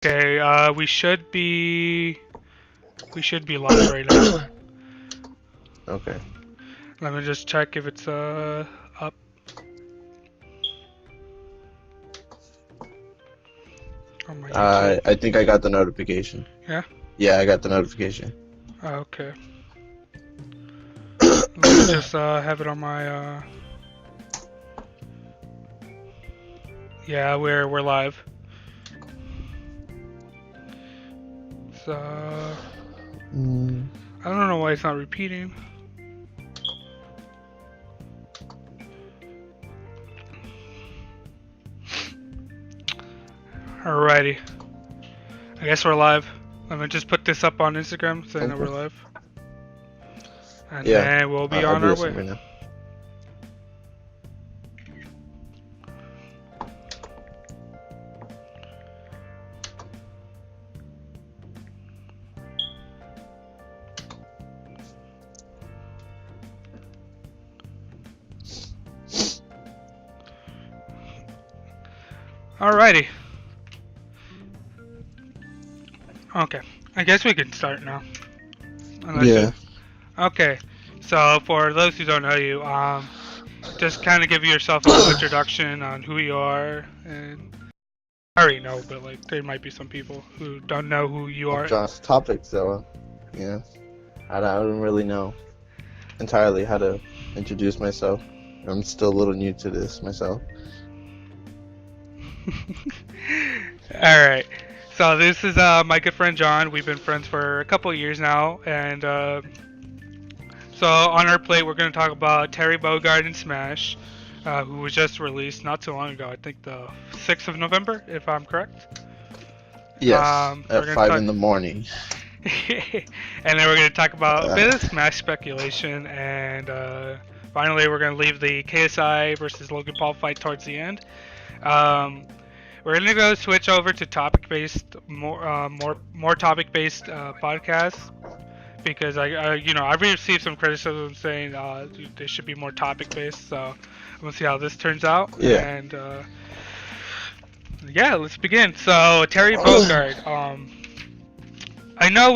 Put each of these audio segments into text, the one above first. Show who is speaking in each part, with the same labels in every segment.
Speaker 1: Okay, we should be live right now.
Speaker 2: Okay.
Speaker 1: Let me just check if it's up. On my YouTube.
Speaker 2: I think I got the notification.
Speaker 1: Yeah?
Speaker 2: Yeah, I got the notification.
Speaker 1: Okay. Let me just have it on my yeah, we're live. So I don't know why it's not repeating. Alrighty. I guess we're live. Let me just put this up on Instagram saying that we're live. And
Speaker 2: Yeah.
Speaker 1: then we'll be
Speaker 2: I'll
Speaker 1: on
Speaker 2: do
Speaker 1: our
Speaker 2: this
Speaker 1: way.
Speaker 2: right now.
Speaker 1: Alrighty. Okay. I guess we can start now.
Speaker 2: Yeah.
Speaker 1: Okay. So for those who don't know you, just kind of give yourself a little introduction on who you are, and I already know, but like there might be some people who don't know who you are.
Speaker 2: John's topic, so yeah. I don't really know entirely how to introduce myself. I'm still a little new to this myself.
Speaker 1: Alright. So this is my good friend John. We've been friends for a couple of years now, and so on our plate we're going to talk about Terry Bogard in Smash, who was just released not too long ago. I think the 6th of November, if I'm correct.
Speaker 2: Yes. At 5 in the morning.
Speaker 1: And then we're going to talk about a bit of Smash speculation, and finally we're going to leave the KSI versus Logan Paul fight towards the end. We're going to go switch over to topic-based, more topic-based podcasts, because I've received some criticism saying they should be more topic-based. So I'm gonna see how this turns out.
Speaker 2: Yeah.
Speaker 1: And yeah, let's begin. So Terry Bogard. I know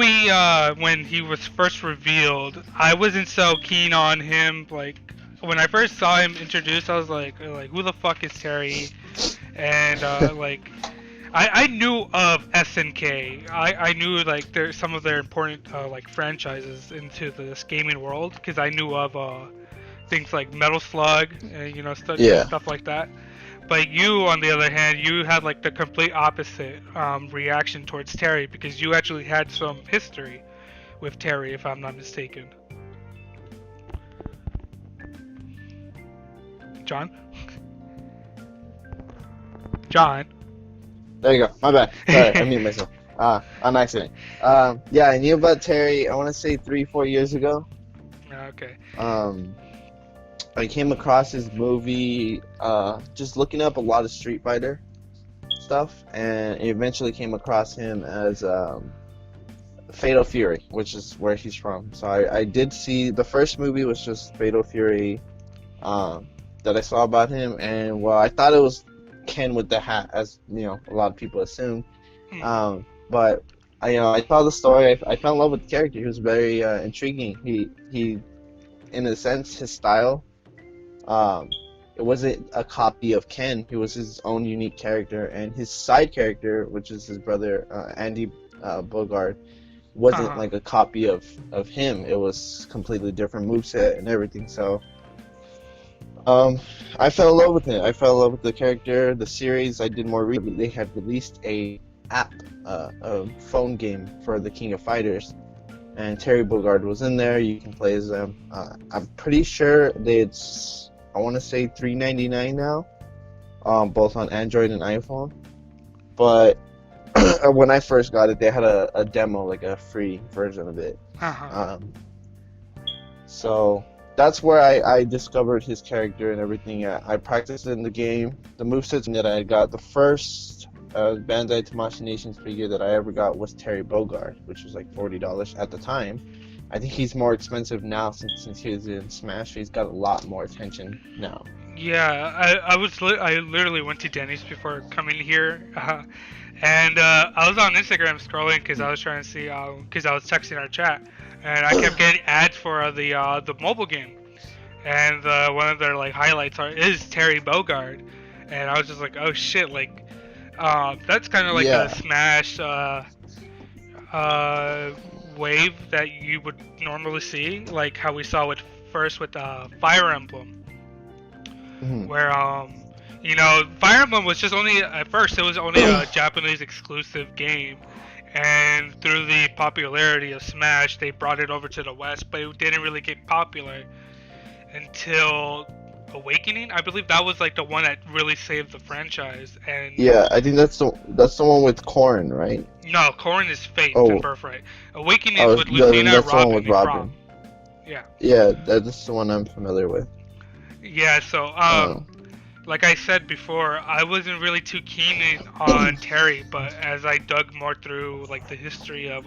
Speaker 1: when he was first revealed, I wasn't so keen on him. Like when I first saw him introduced, I was like who the fuck is Terry? And like I knew of SNK. I knew like there's some of their important like franchises into this gaming world, because I knew of things like Metal Slug and stuff like that. But you, on the other hand, you had like the complete opposite reaction towards Terry, because you actually had some history with Terry, if I'm not mistaken. John? John?
Speaker 2: There you go. My bad. Sorry, I muted myself. On accident. Yeah, I knew about Terry, I want to say 3-4 years ago.
Speaker 1: Okay.
Speaker 2: I came across his movie, just looking up a lot of Street Fighter stuff, and eventually came across him as Fatal Fury, which is where he's from. So I did see the first movie was just Fatal Fury that I saw about him, and well, I thought it was Ken with the hat, as a lot of people assume. But I saw the story. I fell in love with the character. He was very intriguing. He, in a sense, his style. It wasn't a copy of Ken. He was his own unique character, and his side character, which is his brother Andy Bogard, wasn't like a copy of him. It was completely different moveset and everything. So I fell in love with it. I fell in love with the character, the series. I did more reading. They had released a phone game for the King of Fighters, and Terry Bogard was in there. You can play as them. I'm pretty sure it's, I want to say $3.99 now, both on Android and iPhone. But when I first got it, they had a demo, like a free version of it. So that's where I discovered his character and everything. I practiced in the game. The moveset that I got, the first Bandai Tamashii Nations figure that I ever got was Terry Bogard, which was like $40 at the time. I think he's more expensive now since he's in Smash. He's got a lot more attention now.
Speaker 1: Yeah, I literally went to Denny's before coming here, And I was on Instagram scrolling because I was trying to see, because I was texting our chat, and I kept getting ads for the mobile game, and one of their like highlights is Terry Bogard, and I was just like, oh shit, like, that's kind of like a
Speaker 2: Yeah.
Speaker 1: Smash uh, wave that you would normally see, like how we saw it first with Fire Emblem,
Speaker 2: Mhm.
Speaker 1: where Fire Emblem was just only at first it was only a Japanese exclusive game, and through the popularity of Smash, they brought it over to the West, but it didn't really get popular until Awakening. I believe that was like the one that really saved the franchise. And
Speaker 2: Yeah, I think that's the one with Corn, right?
Speaker 1: no, Corrin is Fate and
Speaker 2: Oh,
Speaker 1: Birthright. Awakening is
Speaker 2: oh,
Speaker 1: with
Speaker 2: then
Speaker 1: Lucina,
Speaker 2: that's the one
Speaker 1: Robin,
Speaker 2: with
Speaker 1: and Chrom.
Speaker 2: Robin.
Speaker 1: Yeah.
Speaker 2: Yeah, that's the one I'm familiar with.
Speaker 1: Yeah, so
Speaker 2: Oh.
Speaker 1: like I said before, I wasn't really too keen on Terry, but as I dug more through like the history of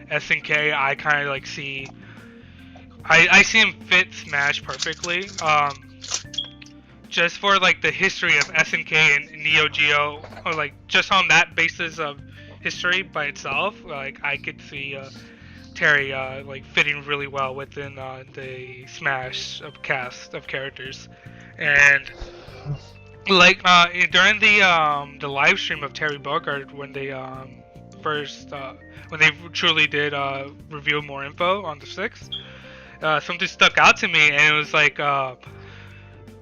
Speaker 1: SNK, I kind of like I see him fit Smash perfectly. Just for like the history of SNK and Neo Geo, or like just on that basis of history by itself, like I could see Terry like fitting really well within the Smash of cast of characters, and like during the live stream of Terry Bogard when they first when they truly did reveal more info on the 6th, something stuck out to me, and it was like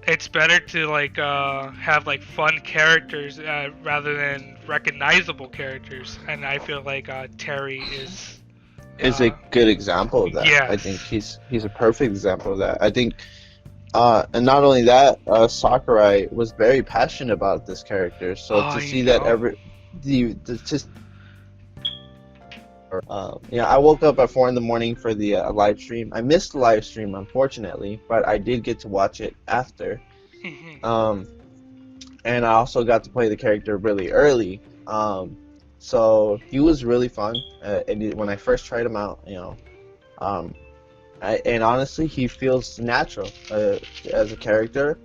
Speaker 1: it's better to like have like fun characters rather than recognizable characters, and I feel like Terry
Speaker 2: Is a good example of that. I think
Speaker 1: yes.
Speaker 2: he's a perfect example of that. I think, and not only that, Sakurai was very passionate about this character. So
Speaker 1: Oh,
Speaker 2: to
Speaker 1: you
Speaker 2: see that
Speaker 1: know.
Speaker 2: the just, I woke up at 4 in the morning for the live stream. I missed the live stream, unfortunately, but I did get to watch it after.
Speaker 1: Mhm.
Speaker 2: Um, and I also got to play the character really early. So he was really fun. When I first tried him out, um, and honestly, he feels natural as a character.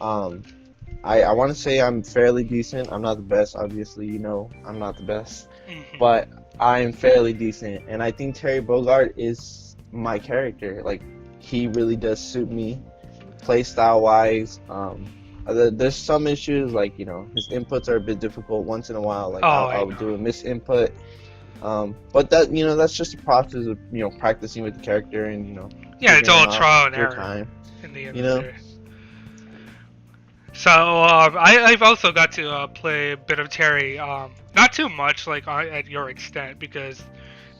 Speaker 2: Um, I want to say I'm fairly decent. I'm not the best, obviously, I'm not the best,
Speaker 1: Mhm.
Speaker 2: but I'm fairly decent, and I think Terry Bogard is my character. Like, he really does suit me, play style wise. There's some issues, like, his inputs are a bit difficult once in a while. Like,
Speaker 1: Oh, I
Speaker 2: I'll
Speaker 1: know.
Speaker 2: do a misinput. But that's just a process of practicing with the character and
Speaker 1: Yeah, it's
Speaker 2: figuring
Speaker 1: all
Speaker 2: him out
Speaker 1: trial and
Speaker 2: through
Speaker 1: error
Speaker 2: time.
Speaker 1: in the end
Speaker 2: You
Speaker 1: of the
Speaker 2: know?
Speaker 1: day. So I've also got to play a bit of Terry, not too much like at your extent, because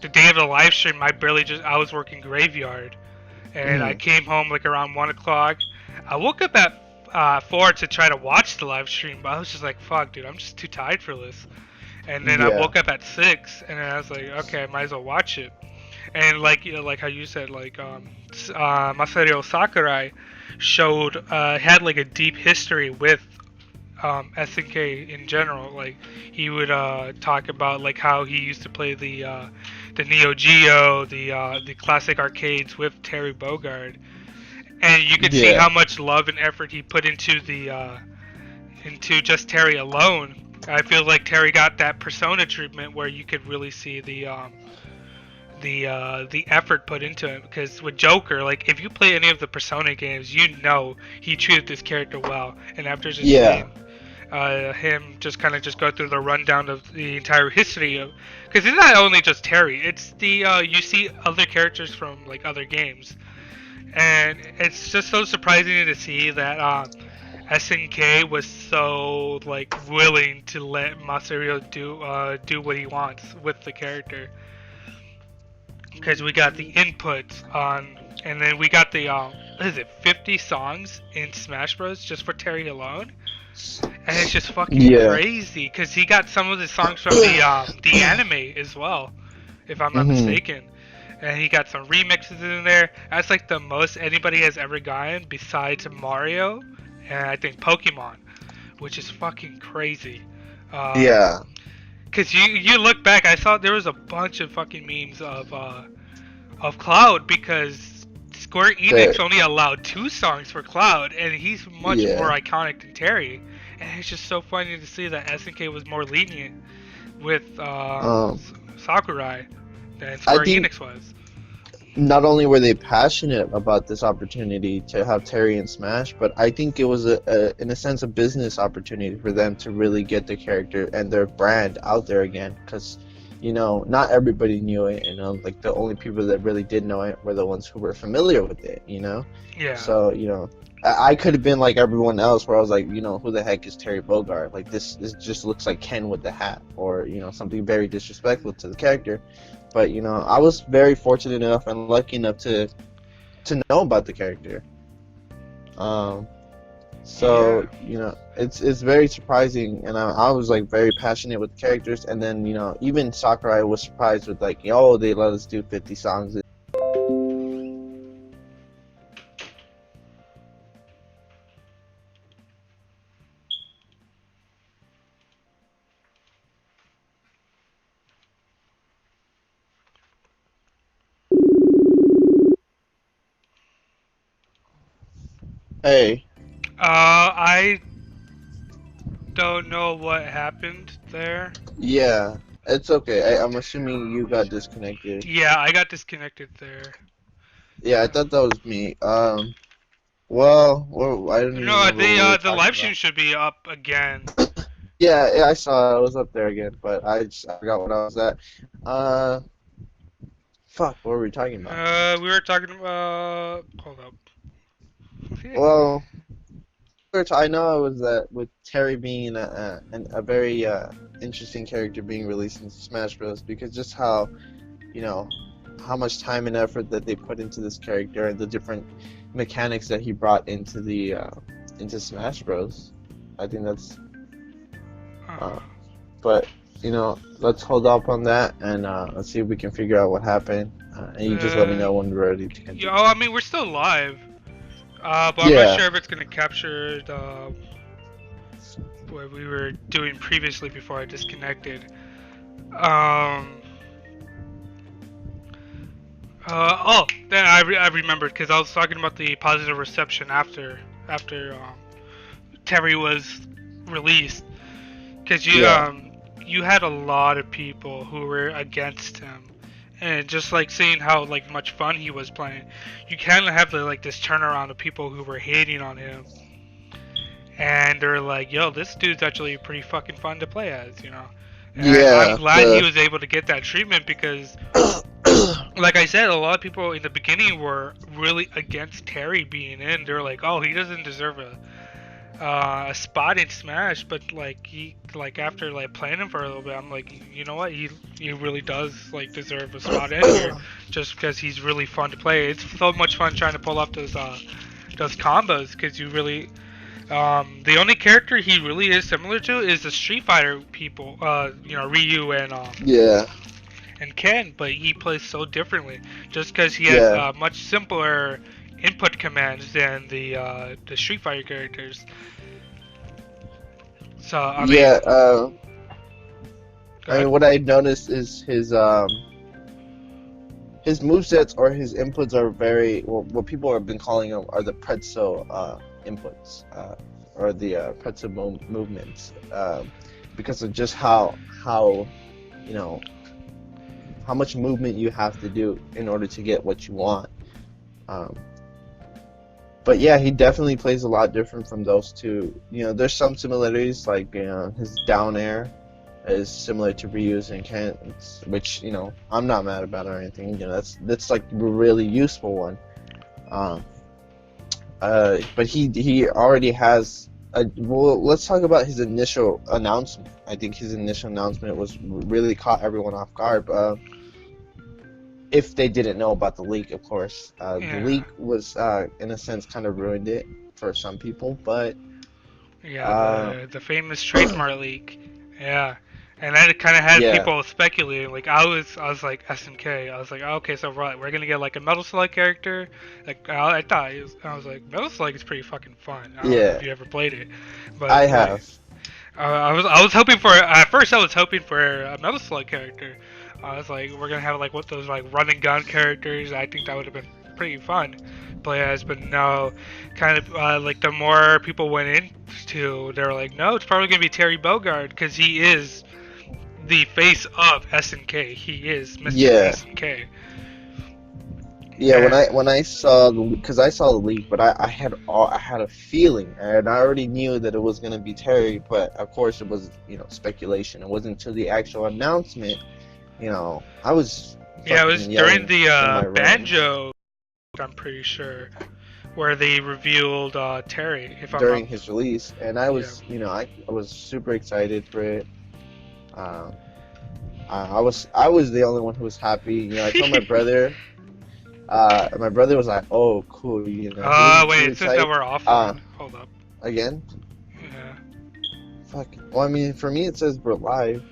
Speaker 1: the day of the live stream I was working graveyard, and I
Speaker 2: Hmm.
Speaker 1: came home like around 1 o'clock. I woke up at 4 to try to watch the live stream, but I was just like, fuck, dude, I'm just too tired for this. And then I
Speaker 2: Yeah.
Speaker 1: woke up at 6, and then I was like, okay, I might as well watch it. And like like how you said, like Masario Sakurai had like a deep history with SNK in general. Like he would talk about like how he used to play the Neo Geo, the classic arcades with Terry Bogard, and you could see
Speaker 2: Yeah.
Speaker 1: how much love and effort he put into the into just Terry alone. I feel like Terry got that persona treatment where you could really see the effort put into it, because with Joker, like if you play any of the Persona games, you know he treated this character well. And after just
Speaker 2: Yeah.
Speaker 1: seeing him just kind of just go through the rundown of the entire history of, because it's not only just Terry, it's the you see other characters from like other games, and it's just so surprising to see that SNK was so like willing to let Masario do what he wants with the character, because we got the input on, and then we got the what is it, 50 songs in Smash Bros. Just for Terry alone, and it's just fucking
Speaker 2: Yeah.
Speaker 1: crazy because he got some of the songs from the anime as well, if I'm not
Speaker 2: Hmm.
Speaker 1: mistaken, and he got some remixes in there. That's like the most anybody has ever gotten besides Mario, and I think Pokemon, which is fucking crazy. Um,
Speaker 2: Yeah.
Speaker 1: Cause you look back, I saw there was a bunch of fucking memes of Cloud, because Square Enix
Speaker 2: That.
Speaker 1: only allowed 2 songs for Cloud, and he's much more
Speaker 2: Yeah.
Speaker 1: iconic than Terry. And it's just so funny to see that SNK was more lenient. with
Speaker 2: Um,
Speaker 1: Sakurai than
Speaker 2: I
Speaker 1: Square
Speaker 2: think
Speaker 1: Enix was.
Speaker 2: not only were they passionate about this opportunity to have Terry in Smash, but I think it was in a sense, a business opportunity for them to really get the character and their brand out there again. Because, not everybody knew it, like the only people that really did know it were the ones who were familiar with it.
Speaker 1: Yeah.
Speaker 2: So, I could have been like everyone else, where I was like, who the heck is Terry Bogard? Like this just looks like Ken with the hat, or something very disrespectful to the character. But I was very fortunate enough and lucky enough to know about the character. Um,
Speaker 1: Yeah.
Speaker 2: so it's very surprising, and I was like very passionate with the characters, and then even Sakurai was surprised with like, oh, they let us do 50 songs. Hey,
Speaker 1: I don't know what happened there.
Speaker 2: yeah, it's okay. I'm assuming you got disconnected.
Speaker 1: Yeah, I got disconnected there.
Speaker 2: Yeah, I thought that was me. Well, I don't even
Speaker 1: No,
Speaker 2: remember what we were
Speaker 1: the
Speaker 2: talking
Speaker 1: live stream
Speaker 2: about.
Speaker 1: should be up again.
Speaker 2: Yeah, I saw it. I was up there again, but I forgot what I was at. Uh, Fuck, what were we talking about?
Speaker 1: We were talking about. Hold up.
Speaker 2: Well, I know it was that with Terry being a very interesting character being released in Smash Bros. Because just you know how much time and effort that they put into this character and the different mechanics that he brought into the into Smash Bros. I think that's uh, but let's hold up on that and let's see if we can figure out what happened. And you just let me
Speaker 1: uh,
Speaker 2: know when we're ready to
Speaker 1: yeah,
Speaker 2: continue.
Speaker 1: I mean, we're still live. But I'm not
Speaker 2: Yeah,
Speaker 1: sure if it's gonna capture the what we were doing previously before I disconnected. Um. Then I remembered because I was talking about the positive reception after Terry was released. Because
Speaker 2: yeah,
Speaker 1: you had a lot of people who were against him, and just like seeing how like much fun he was playing, you kind of have like this turnaround of people who were hating on him, and they're like, "Yo, this dude's actually pretty fucking fun to play as." And I'm
Speaker 2: yeah.
Speaker 1: glad he was able to get that treatment because, like I said, a lot of people in the beginning were really against Terry being in. They're like, "Oh, he doesn't deserve a spot in Smash," but like after like playing him for a little bit, I'm like, you know what, he really does like deserve a spot in here, just because he's really fun to play. It's so much fun trying to pull off those combos because you really the only character he really is similar to is the Street Fighter people, Ryu
Speaker 2: Yeah,
Speaker 1: and Ken, but he plays so differently just because he has
Speaker 2: yeah,
Speaker 1: much simpler input commands than the Street Fighter characters. So I mean,
Speaker 2: yeah.
Speaker 1: go
Speaker 2: I
Speaker 1: ahead.
Speaker 2: mean, what I noticed is his movesets or his inputs are very well, what people have been calling them are the pretzel inputs or the pretzel movements because of just how you know how much movement you have to do in order to get what you want. Um, but yeah, he definitely plays a lot different from those two. There's some similarities, like his down air is similar to Ryu's and Ken's, which I'm not mad about or anything. That's like a really useful one. Um, but he already has. Well, let's talk about his initial announcement. I think his initial announcement was really caught everyone off guard. If they didn't know about the leak, of course. The
Speaker 1: Yeah,
Speaker 2: leak was, in a sense, kind of ruined it for some people, but
Speaker 1: yeah,
Speaker 2: uh,
Speaker 1: the famous trademark leak. Yeah, and then it kind of had
Speaker 2: yeah,
Speaker 1: people speculating. Like I was like SMK. I was like, oh, okay, so right, we're gonna get like a Metal Slug character. Like I thought, I was like, Metal Slug is pretty fucking fun. I don't know if
Speaker 2: yeah,
Speaker 1: you ever played it,
Speaker 2: I
Speaker 1: but like,
Speaker 2: have.
Speaker 1: I was hoping for at first I was hoping for a Metal Slug character. I was like, we're gonna have like what those like run and gun characters. I think that would have been pretty fun to play as, but no, kind of like the more people went into, they were like, no, it's probably gonna be Terry Bogard because he is the face of SNK. He is Mr.
Speaker 2: Yeah.
Speaker 1: SNK.
Speaker 2: Yeah,
Speaker 1: And-
Speaker 2: when I saw because I saw the leak, but I had I had a feeling, and I already knew that it was gonna be Terry, but of course it was, speculation. It wasn't until the actual announcement, I was
Speaker 1: Yeah, it was
Speaker 2: fucking
Speaker 1: during
Speaker 2: yelling
Speaker 1: the
Speaker 2: in my room
Speaker 1: Banjo, I'm pretty sure, where they revealed Terry, if I'm not.
Speaker 2: during his release, and
Speaker 1: Yeah.
Speaker 2: I was super excited for it. Um, I was the only one who was happy. I told my brother. My brother was like, "Oh, cool," He wasn't too
Speaker 1: Wait, it says that
Speaker 2: excited.
Speaker 1: we're offline. Hold up.
Speaker 2: Again,
Speaker 1: Yeah.
Speaker 2: fuck. Well, I mean, for me, it says we're live.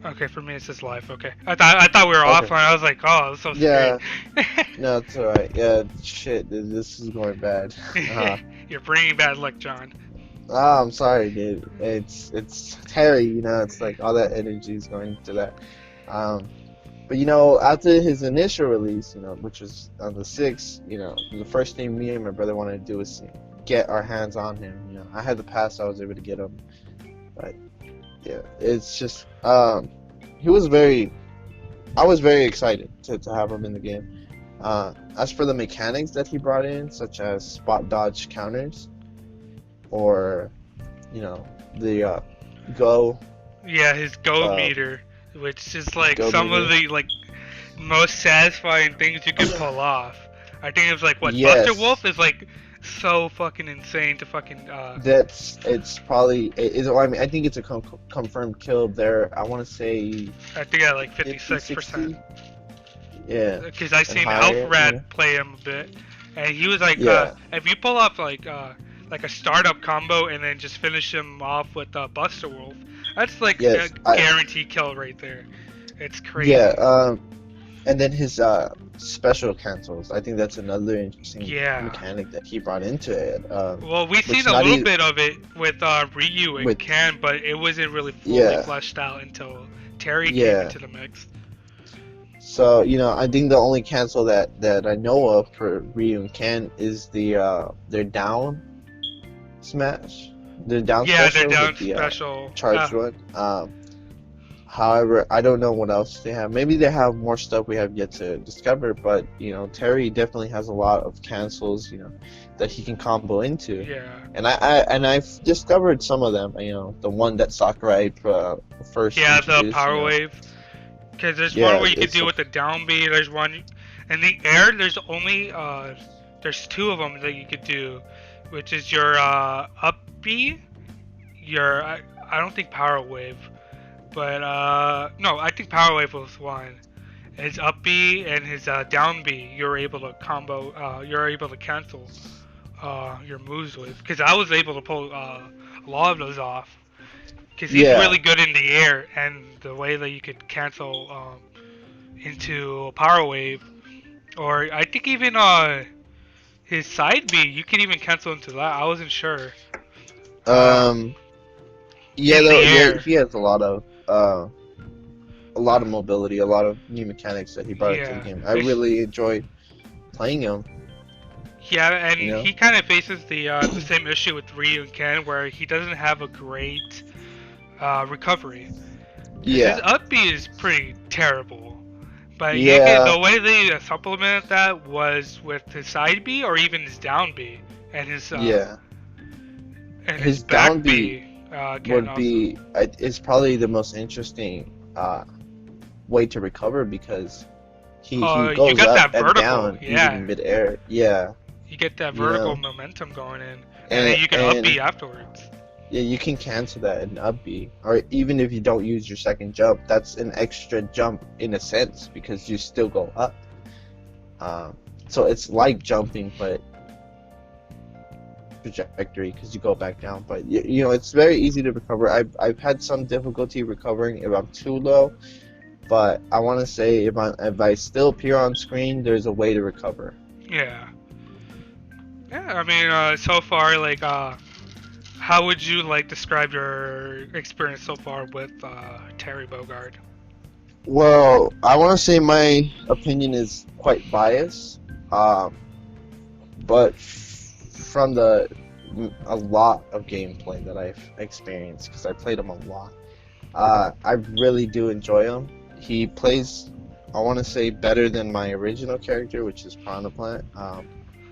Speaker 1: Okay, for me it says live. Okay. I thought we were
Speaker 2: Okay.
Speaker 1: offline. I was like, oh, that's so
Speaker 2: Yeah.
Speaker 1: scary.
Speaker 2: No, it's alright. Yeah, shit, dude, this is going bad.
Speaker 1: You're bringing bad luck, John.
Speaker 2: I'm sorry, dude. It's Terry. It's like all that energy is going to that. But after his initial release, which was on the 6th, the first thing me and my brother wanted to do was get our hands on him. I had the pass, so I was able to get him. But yeah, it's just he was I was very excited to have him in the game. As for the mechanics that he brought in, such as spot dodge counters, or the go.
Speaker 1: Yeah, his go
Speaker 2: Uh,
Speaker 1: meter, which is like
Speaker 2: go
Speaker 1: some of
Speaker 2: meter.
Speaker 1: the most satisfying things you can pull off. I think it's like what
Speaker 2: Yes.
Speaker 1: Buster Wolf is like so fucking insane to fucking
Speaker 2: It's probably I mean, I think it's a confirmed kill there. I want to say
Speaker 1: I think at like
Speaker 2: 50,
Speaker 1: 56%.
Speaker 2: 60. Yeah.
Speaker 1: Because I seen
Speaker 2: higher,
Speaker 1: Alfred play him a bit, and he was like,
Speaker 2: Yeah.
Speaker 1: if you pull off like a startup combo and then just finish him off with Buster Wolf, that's like
Speaker 2: Yes,
Speaker 1: a guarantee kill right there. It's crazy.
Speaker 2: Yeah. And then his special cancels. I think that's another interesting
Speaker 1: Yeah.
Speaker 2: mechanic that he brought into it.
Speaker 1: Well, we've
Speaker 2: which
Speaker 1: seen a
Speaker 2: not
Speaker 1: little
Speaker 2: e-
Speaker 1: bit of it with Ryu and
Speaker 2: with-
Speaker 1: Ken, but it wasn't really fully
Speaker 2: Yeah.
Speaker 1: fleshed out until Terry came
Speaker 2: Yeah.
Speaker 1: into the mix.
Speaker 2: So I think the only cancel that I know of for Ryu and Ken is their down smash, their down
Speaker 1: Yeah,
Speaker 2: special
Speaker 1: they're down
Speaker 2: with the
Speaker 1: special.
Speaker 2: charge run. However, I don't know what else they have. Maybe they have more stuff we have yet to discover. But Terry definitely has a lot of cancels, that he can combo into.
Speaker 1: Yeah.
Speaker 2: And I've discovered some of them. The one that Sakurai first.
Speaker 1: Yeah, the
Speaker 2: introduced,
Speaker 1: power wave. Because there's
Speaker 2: Yeah,
Speaker 1: one where you can
Speaker 2: it's
Speaker 1: do
Speaker 2: a-
Speaker 1: with the down B. There's one in the air. There's only there's two of them that you could do, which is your up B. I don't think power wave, but no, I think power wave was one. His up B and his down B, you're able to combo. You're able to cancel your moves with. Because I was able to pull a lot of those off. Because he's
Speaker 2: Yeah.
Speaker 1: really good in the air, and the way that you could cancel into a power wave, or I think even his side B, you could even cancel into that. I wasn't sure.
Speaker 2: Yeah,
Speaker 1: in the air.
Speaker 2: he has a lot of mobility, a lot of new mechanics that he brought into the
Speaker 1: Yeah.
Speaker 2: game. I really enjoyed playing him.
Speaker 1: Yeah, and
Speaker 2: You know?
Speaker 1: he kind of faces the same issue with Ryu and Ken, where he doesn't have a great recovery. His
Speaker 2: Yeah,
Speaker 1: up B is pretty terrible. But
Speaker 2: Yeah.
Speaker 1: the way they supplemented that was with his side B or even his down B and his
Speaker 2: yeah.
Speaker 1: and
Speaker 2: His
Speaker 1: back
Speaker 2: down B
Speaker 1: can
Speaker 2: would
Speaker 1: also-
Speaker 2: be is probably the most interesting way to recover because he
Speaker 1: You
Speaker 2: goes
Speaker 1: got
Speaker 2: up
Speaker 1: that
Speaker 2: and
Speaker 1: vertical,
Speaker 2: down
Speaker 1: yeah.
Speaker 2: even midair. Yeah,
Speaker 1: you get that
Speaker 2: you
Speaker 1: vertical
Speaker 2: know.
Speaker 1: momentum going in, and
Speaker 2: And-
Speaker 1: then you can up
Speaker 2: and-
Speaker 1: B afterwards.
Speaker 2: yeah. You can cancel that in up B, or even if you don't use your second jump, that's an extra jump in a sense because you still go up. So it's like jumping, but trajectory because you go back down. But it's very easy to recover. I've had some difficulty recovering if I'm too low, but I want to say if I still appear on screen, there's a way to recover.
Speaker 1: Yeah. Yeah, I mean, so far, like, how would you describe your experience so far with Terry Bogard?
Speaker 2: Well, I want to say my opinion is quite biased, but from a lot of gameplay that I've experienced, because I played him a lot, I really do enjoy him. He plays, I want to say, better than my original character, which is Piranha Plant.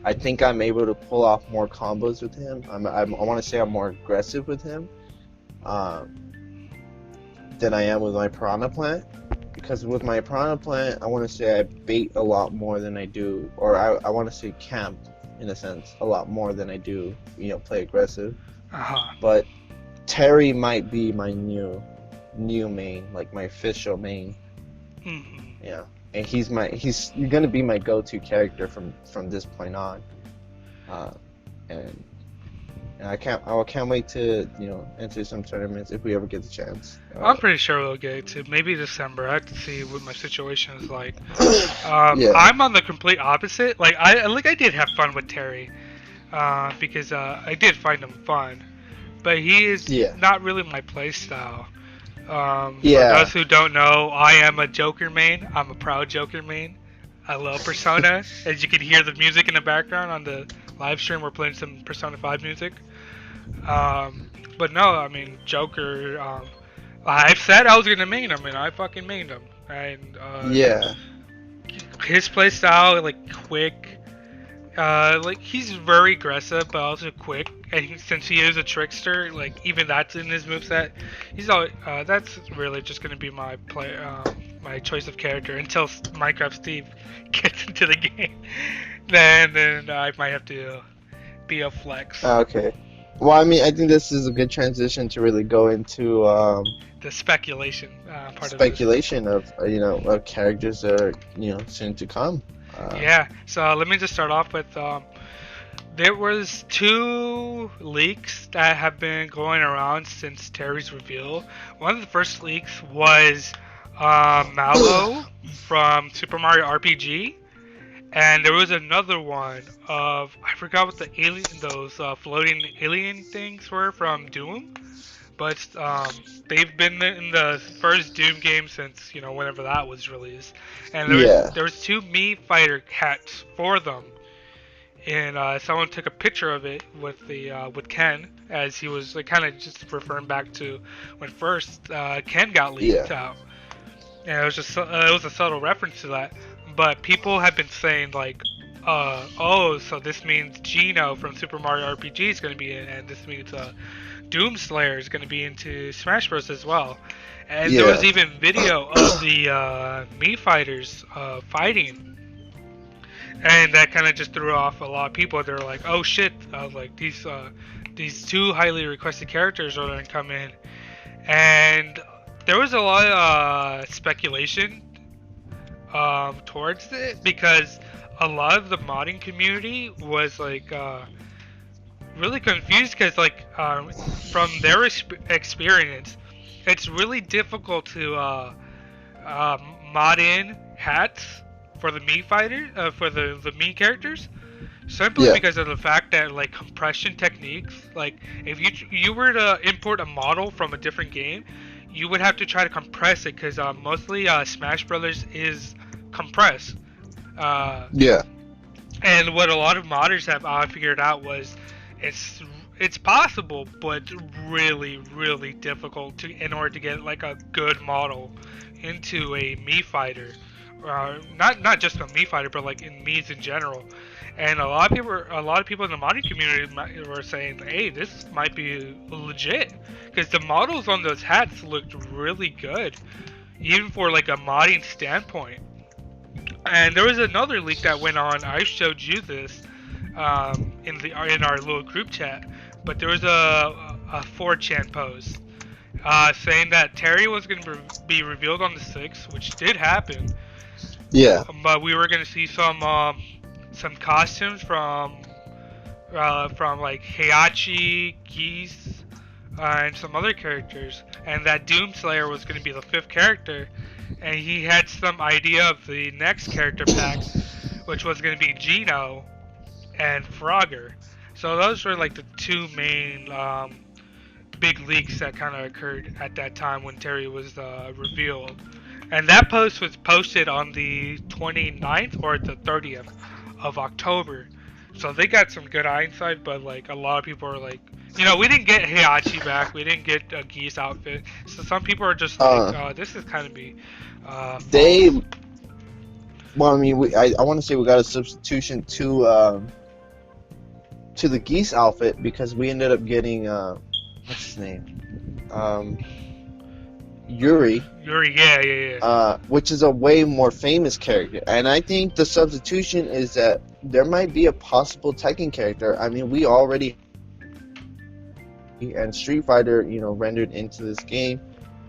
Speaker 2: I think I'm able to pull off more combos with him. I want to say I'm more aggressive with him than I am with my Piranha Plant. Because with my Piranha Plant, I want to say I bait a lot more than I do, or I want to say camp, in a sense, a lot more than I do, play aggressive.
Speaker 1: Uh-huh.
Speaker 2: But Terry might be my new main, like my official main.
Speaker 1: Mm-hmm.
Speaker 2: Yeah, and he's gonna be my go-to character from this point on. And I can't wait to enter some tournaments if we ever get the chance.
Speaker 1: I'm pretty sure we'll get to maybe December. I have to see what my situation is like.
Speaker 2: Yeah.
Speaker 1: I'm on the complete opposite. Like I did have fun with Terry, because I did find him fun, but he is not really my playstyle. For those who don't know, I am a Joker main. I'm a proud Joker main. I love Persona. As you can hear the music in the background on the live stream, we're playing some Persona 5 music. But no, I mean, Joker, I said I was gonna main him, and I fucking mained him. And, his playstyle, like, quick, like, he's very aggressive, but also quick. And since he is a trickster, like, even that's in his moveset, he's all, that's really just gonna be my my choice of character until Minecraft Steve gets into the game. Then I might have to be a flex.
Speaker 2: Okay. Well, I mean, I think this is a good transition to really go into
Speaker 1: the speculation part
Speaker 2: speculation of characters that are soon to come.
Speaker 1: Yeah. So let me just start off with there was 2 leaks that have been going around since Terry's reveal. One of the first leaks was Mallow from Super Mario RPG. And there was another one of, I forgot what those floating alien things were from Doom. But they've been in the first Doom game since, whenever that was released. And there was 2 Mii Fighter hats for them. And someone took a picture of it with Ken, as he was kind of just referring back to when first Ken got leaked out. And it was just it was a subtle reference to that. But people have been saying like, oh, so this means Gino from Super Mario RPG is going to be in, and this means Doomslayer is going to be into Smash Bros. As well. And there was even video of the Mii fighters fighting, and that kind of just threw off a lot of people. They were like, oh shit, like these 2 highly requested characters are going to come in, and there was a lot of speculation towards it, because a lot of the modding community was like really confused, because like from their experience, it's really difficult to mod in hats for the Mii fighter for the Mii characters, simply because of the fact that like compression techniques, like if you were to import a model from a different game, you would have to try to compress it, because mostly Smash Brothers is compressed. And what a lot of modders have figured out was it's possible, but really, really difficult in order to get like a good model into a Mii fighter. Not just a Mii fighter, but like in Mii's in general. And a lot of people in the modding community were saying, hey, this might be legit, because the models on those hats looked really good, even for like a modding standpoint. And there was another leak that went on. I showed you this in our little group chat, but there was a 4chan post saying that Terry was going to be revealed on the 6th, which did happen.
Speaker 2: Yeah.
Speaker 1: But we were going to see some costumes from like Heihachi, Geese, and some other characters, and that Doomslayer was going to be the 5th character, and he had some idea of the next character pack, which was going to be Gino and Frogger. So those were like the 2 main big leaks that kind of occurred at that time when Terry was revealed. And that post was posted on the 29th or the 30th of October. So they got some good hindsight, but like a lot of people are like we didn't get Heihachi back. We didn't get a Geese outfit. So some people are just like,
Speaker 2: Uh,
Speaker 1: this is kind of be
Speaker 2: they,
Speaker 1: false.
Speaker 2: well, I mean, I want to say we got a substitution to the Geese outfit because we ended up getting what's his name? Yuri,
Speaker 1: Yuri, yeah, yeah, yeah.
Speaker 2: which is a way more famous character. And I think the substitution is that there might be a possible Tekken character. I mean, we already and Street Fighter, rendered into this game,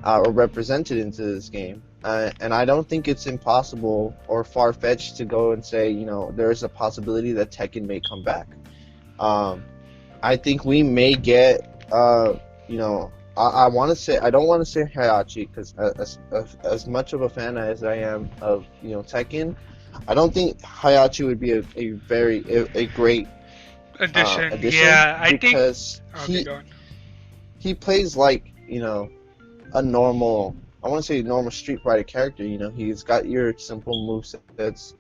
Speaker 2: or represented into this game. And I don't think it's impossible or far-fetched to go and say, there is a possibility that Tekken may come back. I think we may get, I want to say, I don't want to say Heihachi because as much of a fan as I am of, Tekken, I don't think Heihachi would be a great
Speaker 1: Addition.
Speaker 2: addition
Speaker 1: Yeah, I think.
Speaker 2: because
Speaker 1: Okay, go on.
Speaker 2: he plays like, a normal, I want to say normal Street Fighter character. He's got your simple movesets.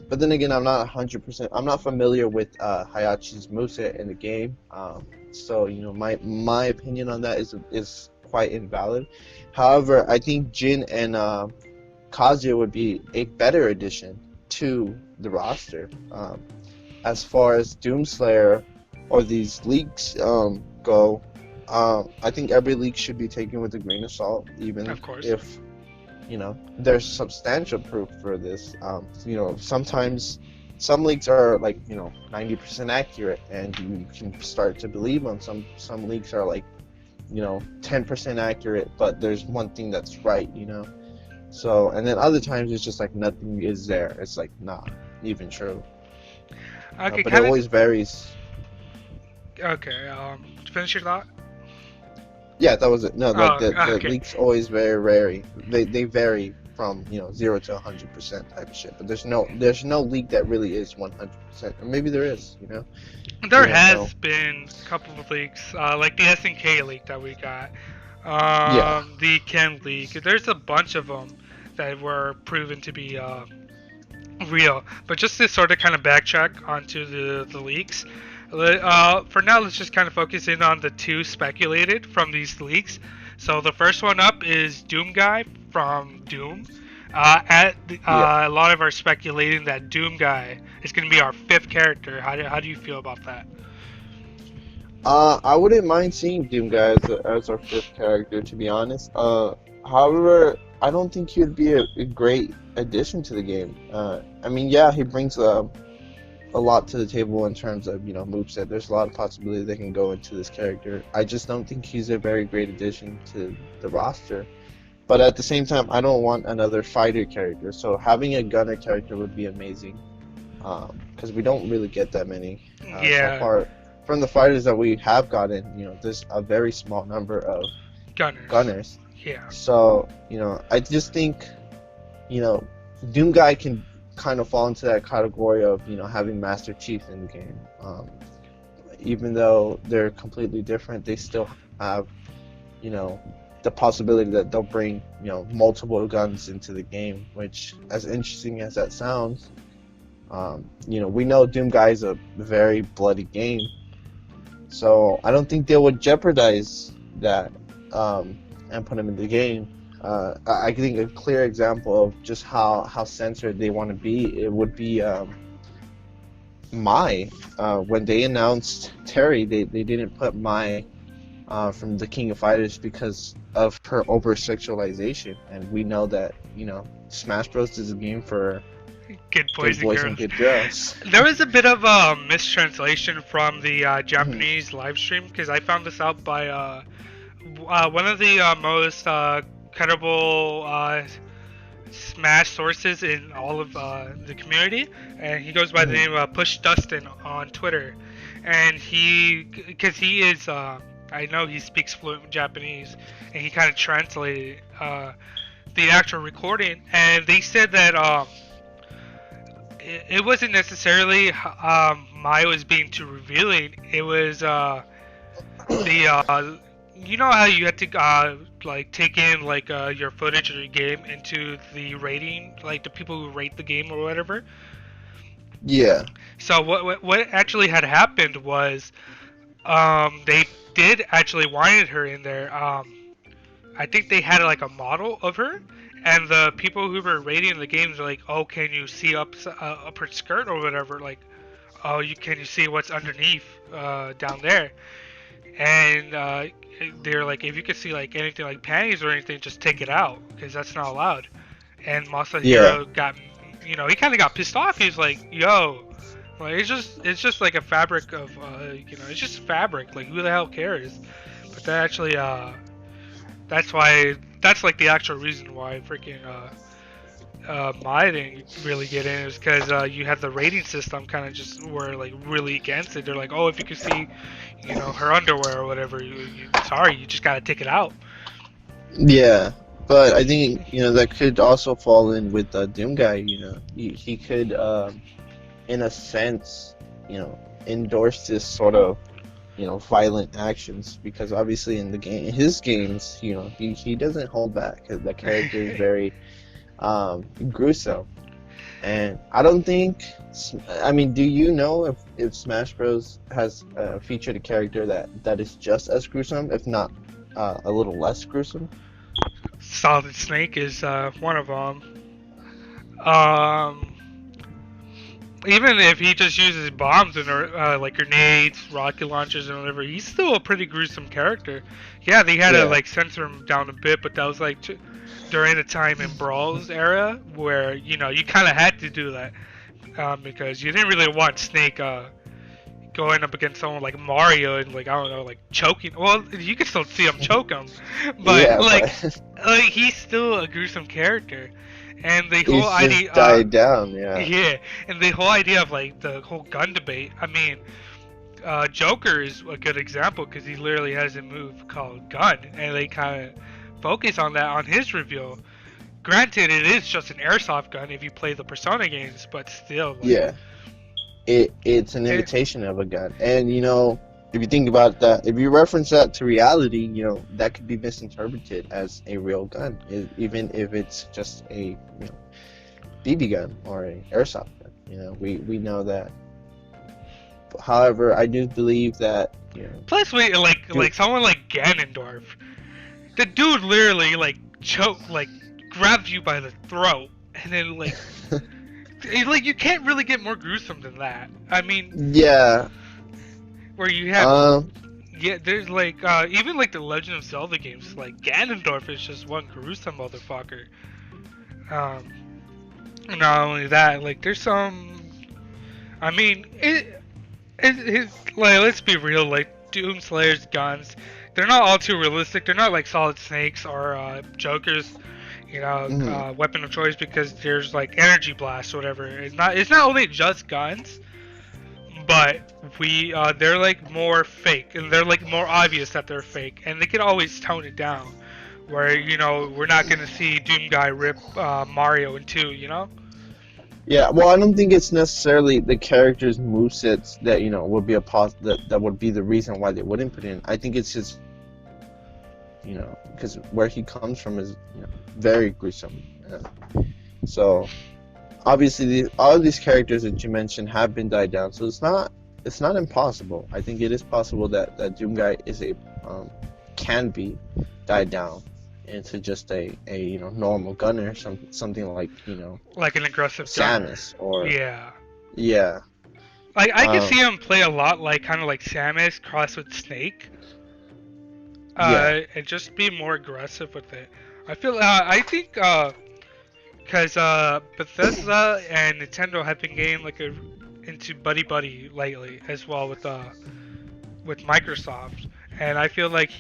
Speaker 2: But then again, I'm not 100%. I'm not familiar with Hayachi's moveset in the game. So my opinion on that is quite invalid. However, I think Jin and Kazuya would be a better addition to the roster. As far as Doomslayer or these leaks go, I think every leak should be taken with a grain of salt, even
Speaker 1: Of course.
Speaker 2: if there's substantial proof for this. Sometimes some leaks are like 90% accurate, and you can start to believe them. Some leaks are like 10% accurate, but there's one thing that's right. So, and then other times it's just like nothing is there. It's like not even true.
Speaker 1: Okay,
Speaker 2: But it always varies.
Speaker 1: Okay, finish your thought.
Speaker 2: Yeah, that was it. No,
Speaker 1: Oh,
Speaker 2: the
Speaker 1: okay.
Speaker 2: leaks always vary. They vary from 0 to 100% type of shit. But there's no leak that really is 100%. Or maybe there is.
Speaker 1: There
Speaker 2: We don't
Speaker 1: has
Speaker 2: know.
Speaker 1: been a couple of leaks, like the SNK leak that we got,
Speaker 2: Yeah.
Speaker 1: the Ken leak. There's a bunch of them that were proven to be real. But just to sort of kind of backtrack onto the leaks, for now, let's just kind of focus in on the two speculated from these leaks. So the first one up is Doom Guy from Doom.
Speaker 2: Yeah.
Speaker 1: A lot of are speculating that Doom Guy is going to be our fifth character. How do you feel about that?
Speaker 2: I wouldn't mind seeing Doom Guy as our fifth character, to be honest. However, I don't think he would be a great addition to the game. I mean, yeah, he brings a lot to the table in terms of moveset. There's a lot of possibility that can go into this character. I just don't think he's a very great addition to the roster. But at the same time, I don't want another fighter character. So having a gunner character would be amazing. Because we don't really get that many so
Speaker 1: Yeah,
Speaker 2: far. From the fighters that we have gotten, there's a very small number of
Speaker 1: Gunners.
Speaker 2: gunners.
Speaker 1: Yeah.
Speaker 2: So, I just think, Doom Guy can kind of fall into that category of, having Master Chief in the game. Even though they're completely different, they still have, the possibility that they'll bring, multiple guns into the game, which, as interesting as that sounds, we know Doom Guy is a very bloody game. So I don't think they would jeopardize that and put him in the game. I think a clear example of just how censored they want to be, it would be Mai. When they announced Terry, they didn't put Mai from the King of Fighters because of her over-sexualization. And we know that, Smash Bros. Is a game for
Speaker 1: Good boys,
Speaker 2: good boys
Speaker 1: and
Speaker 2: and
Speaker 1: girls.
Speaker 2: good girls.
Speaker 1: There was a bit of a mistranslation from the Japanese live stream because I found this out by one of the most credible Smash sources in all of the community, and he goes by the name of Push Dustin on Twitter, and because he is, I know he speaks fluent Japanese, and he kind of translated the actual recording, and they said that it wasn't necessarily Maya was being too revealing. It was the you know how you had to like take in like your footage of your game into the rating, like the people who rate the game or whatever.
Speaker 2: Yeah.
Speaker 1: So what actually had happened was They did actually wanted her in there. I think they had like a model of her, and the people who were rating the games were like, "Oh, can you see up her skirt or whatever?" Like, "Oh, you see what's underneath down there?" And they're like, "If you could see like anything like panties or anything, just take it out because that's not allowed." And
Speaker 2: Yeah,
Speaker 1: Masahiro got, he kind of got pissed off. He's like, "Yo." Like it's just like a fabric of it's just fabric. Like who the hell cares? But that actually that's like the actual reason why freaking I didn't really get in is because you have the rating system kind of just were like really against it. They're like, oh, if you could see, her underwear or whatever, sorry, you just gotta take it out.
Speaker 2: yeah. But I think that could also fall in with Doom Guy. He could, in a sense, endorse this sort of violent actions because obviously in his games, he doesn't hold back. The character is very gruesome, and I don't think. I mean, do you know if Smash Bros has featured a character that is just as gruesome, if not a little less gruesome?
Speaker 1: Solid Snake is one of them. Um, Even if he just uses bombs and like grenades, rocket launchers, and whatever, he's still a pretty gruesome character. Yeah, they had to
Speaker 2: Yeah,
Speaker 1: like censor him down a bit, but that was like during the time in Brawl's era where you kind of had to do that because you didn't really want Snake going up against someone like Mario and like I don't know, like choking. Well, you can still see him choke him, but
Speaker 2: yeah,
Speaker 1: like he's still a gruesome character, and the whole
Speaker 2: he's just
Speaker 1: idea.
Speaker 2: died down. Yeah,
Speaker 1: Yeah, and the whole idea of like the whole gun debate. I mean, Joker is a good example because he literally has a move called Gun, and they kind of focus on that on his reveal. Granted, it is just an airsoft gun if you play the Persona games, but still, like,
Speaker 2: yeah. It's an
Speaker 1: it,
Speaker 2: imitation of a gun, and if you think about that, if you reference that to reality, that could be misinterpreted as a real gun, even if it's just a BB gun or a airsoft gun. We know that. However, I do believe that
Speaker 1: plus we like someone like Ganondorf. The dude literally like choke like grabs you by the throat, and then like you can't really get more gruesome than that. I mean,
Speaker 2: yeah,
Speaker 1: where you have
Speaker 2: um,
Speaker 1: yeah, there's like even like the Legend of Zelda games, like Ganondorf is just one gruesome motherfucker. Um, Not only that, like there's some. I mean, like let's be real, like Doom Slayer's guns, they're not all too realistic. They're not like Solid Snakes or Joker's,
Speaker 2: mhm.
Speaker 1: weapon of choice because there's like energy blasts or whatever. It's not only just guns, but they're like more fake and they're like more obvious that they're fake, and they can always tone it down. Where we're not gonna see Doom Guy rip Mario in two,
Speaker 2: Yeah, well, I don't think it's necessarily the character's movesets that would be that would be the reason why they wouldn't put in. I think it's just because where he comes from is very gruesome. So obviously all of these characters that you mentioned have been died down, so it's not impossible. I think it is possible that Doom Guy is can be died down into just a normal gunner, something like
Speaker 1: like an aggressive gunner.
Speaker 2: Samus or
Speaker 1: Yeah.
Speaker 2: yeah.
Speaker 1: Like I can
Speaker 2: um
Speaker 1: see him play a lot like kind of like Samus crossed with Snake.
Speaker 2: yeah,
Speaker 1: And just be more aggressive with it. I think because Bethesda and Nintendo have been getting like into buddy buddy lately as well with Microsoft, and I feel like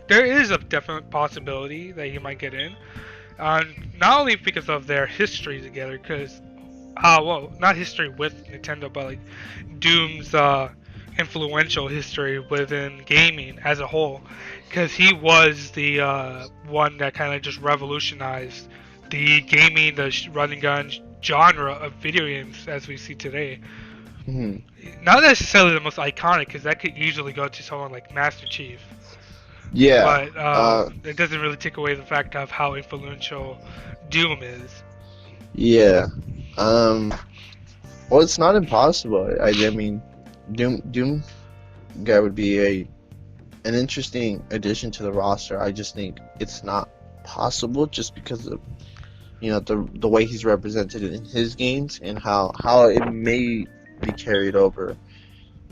Speaker 1: there is a definite possibility that he might get in. Not only because of their history together, because well, not history with Nintendo, but like Doom's influential history within gaming as a whole, because he was the one that kind of just revolutionized the gaming, the running gun genre of video games as we see today.
Speaker 2: mhm.
Speaker 1: Not necessarily the most iconic, because that could easily go to someone like Master Chief,
Speaker 2: Yeah.
Speaker 1: but
Speaker 2: uh
Speaker 1: it doesn't really take away the fact of how influential Doom is.
Speaker 2: yeah. um well, it's not impossible. I mean, Doom guy would be an interesting addition to the roster. I just think it's not possible just because of the way he's represented in his games and how it may be carried over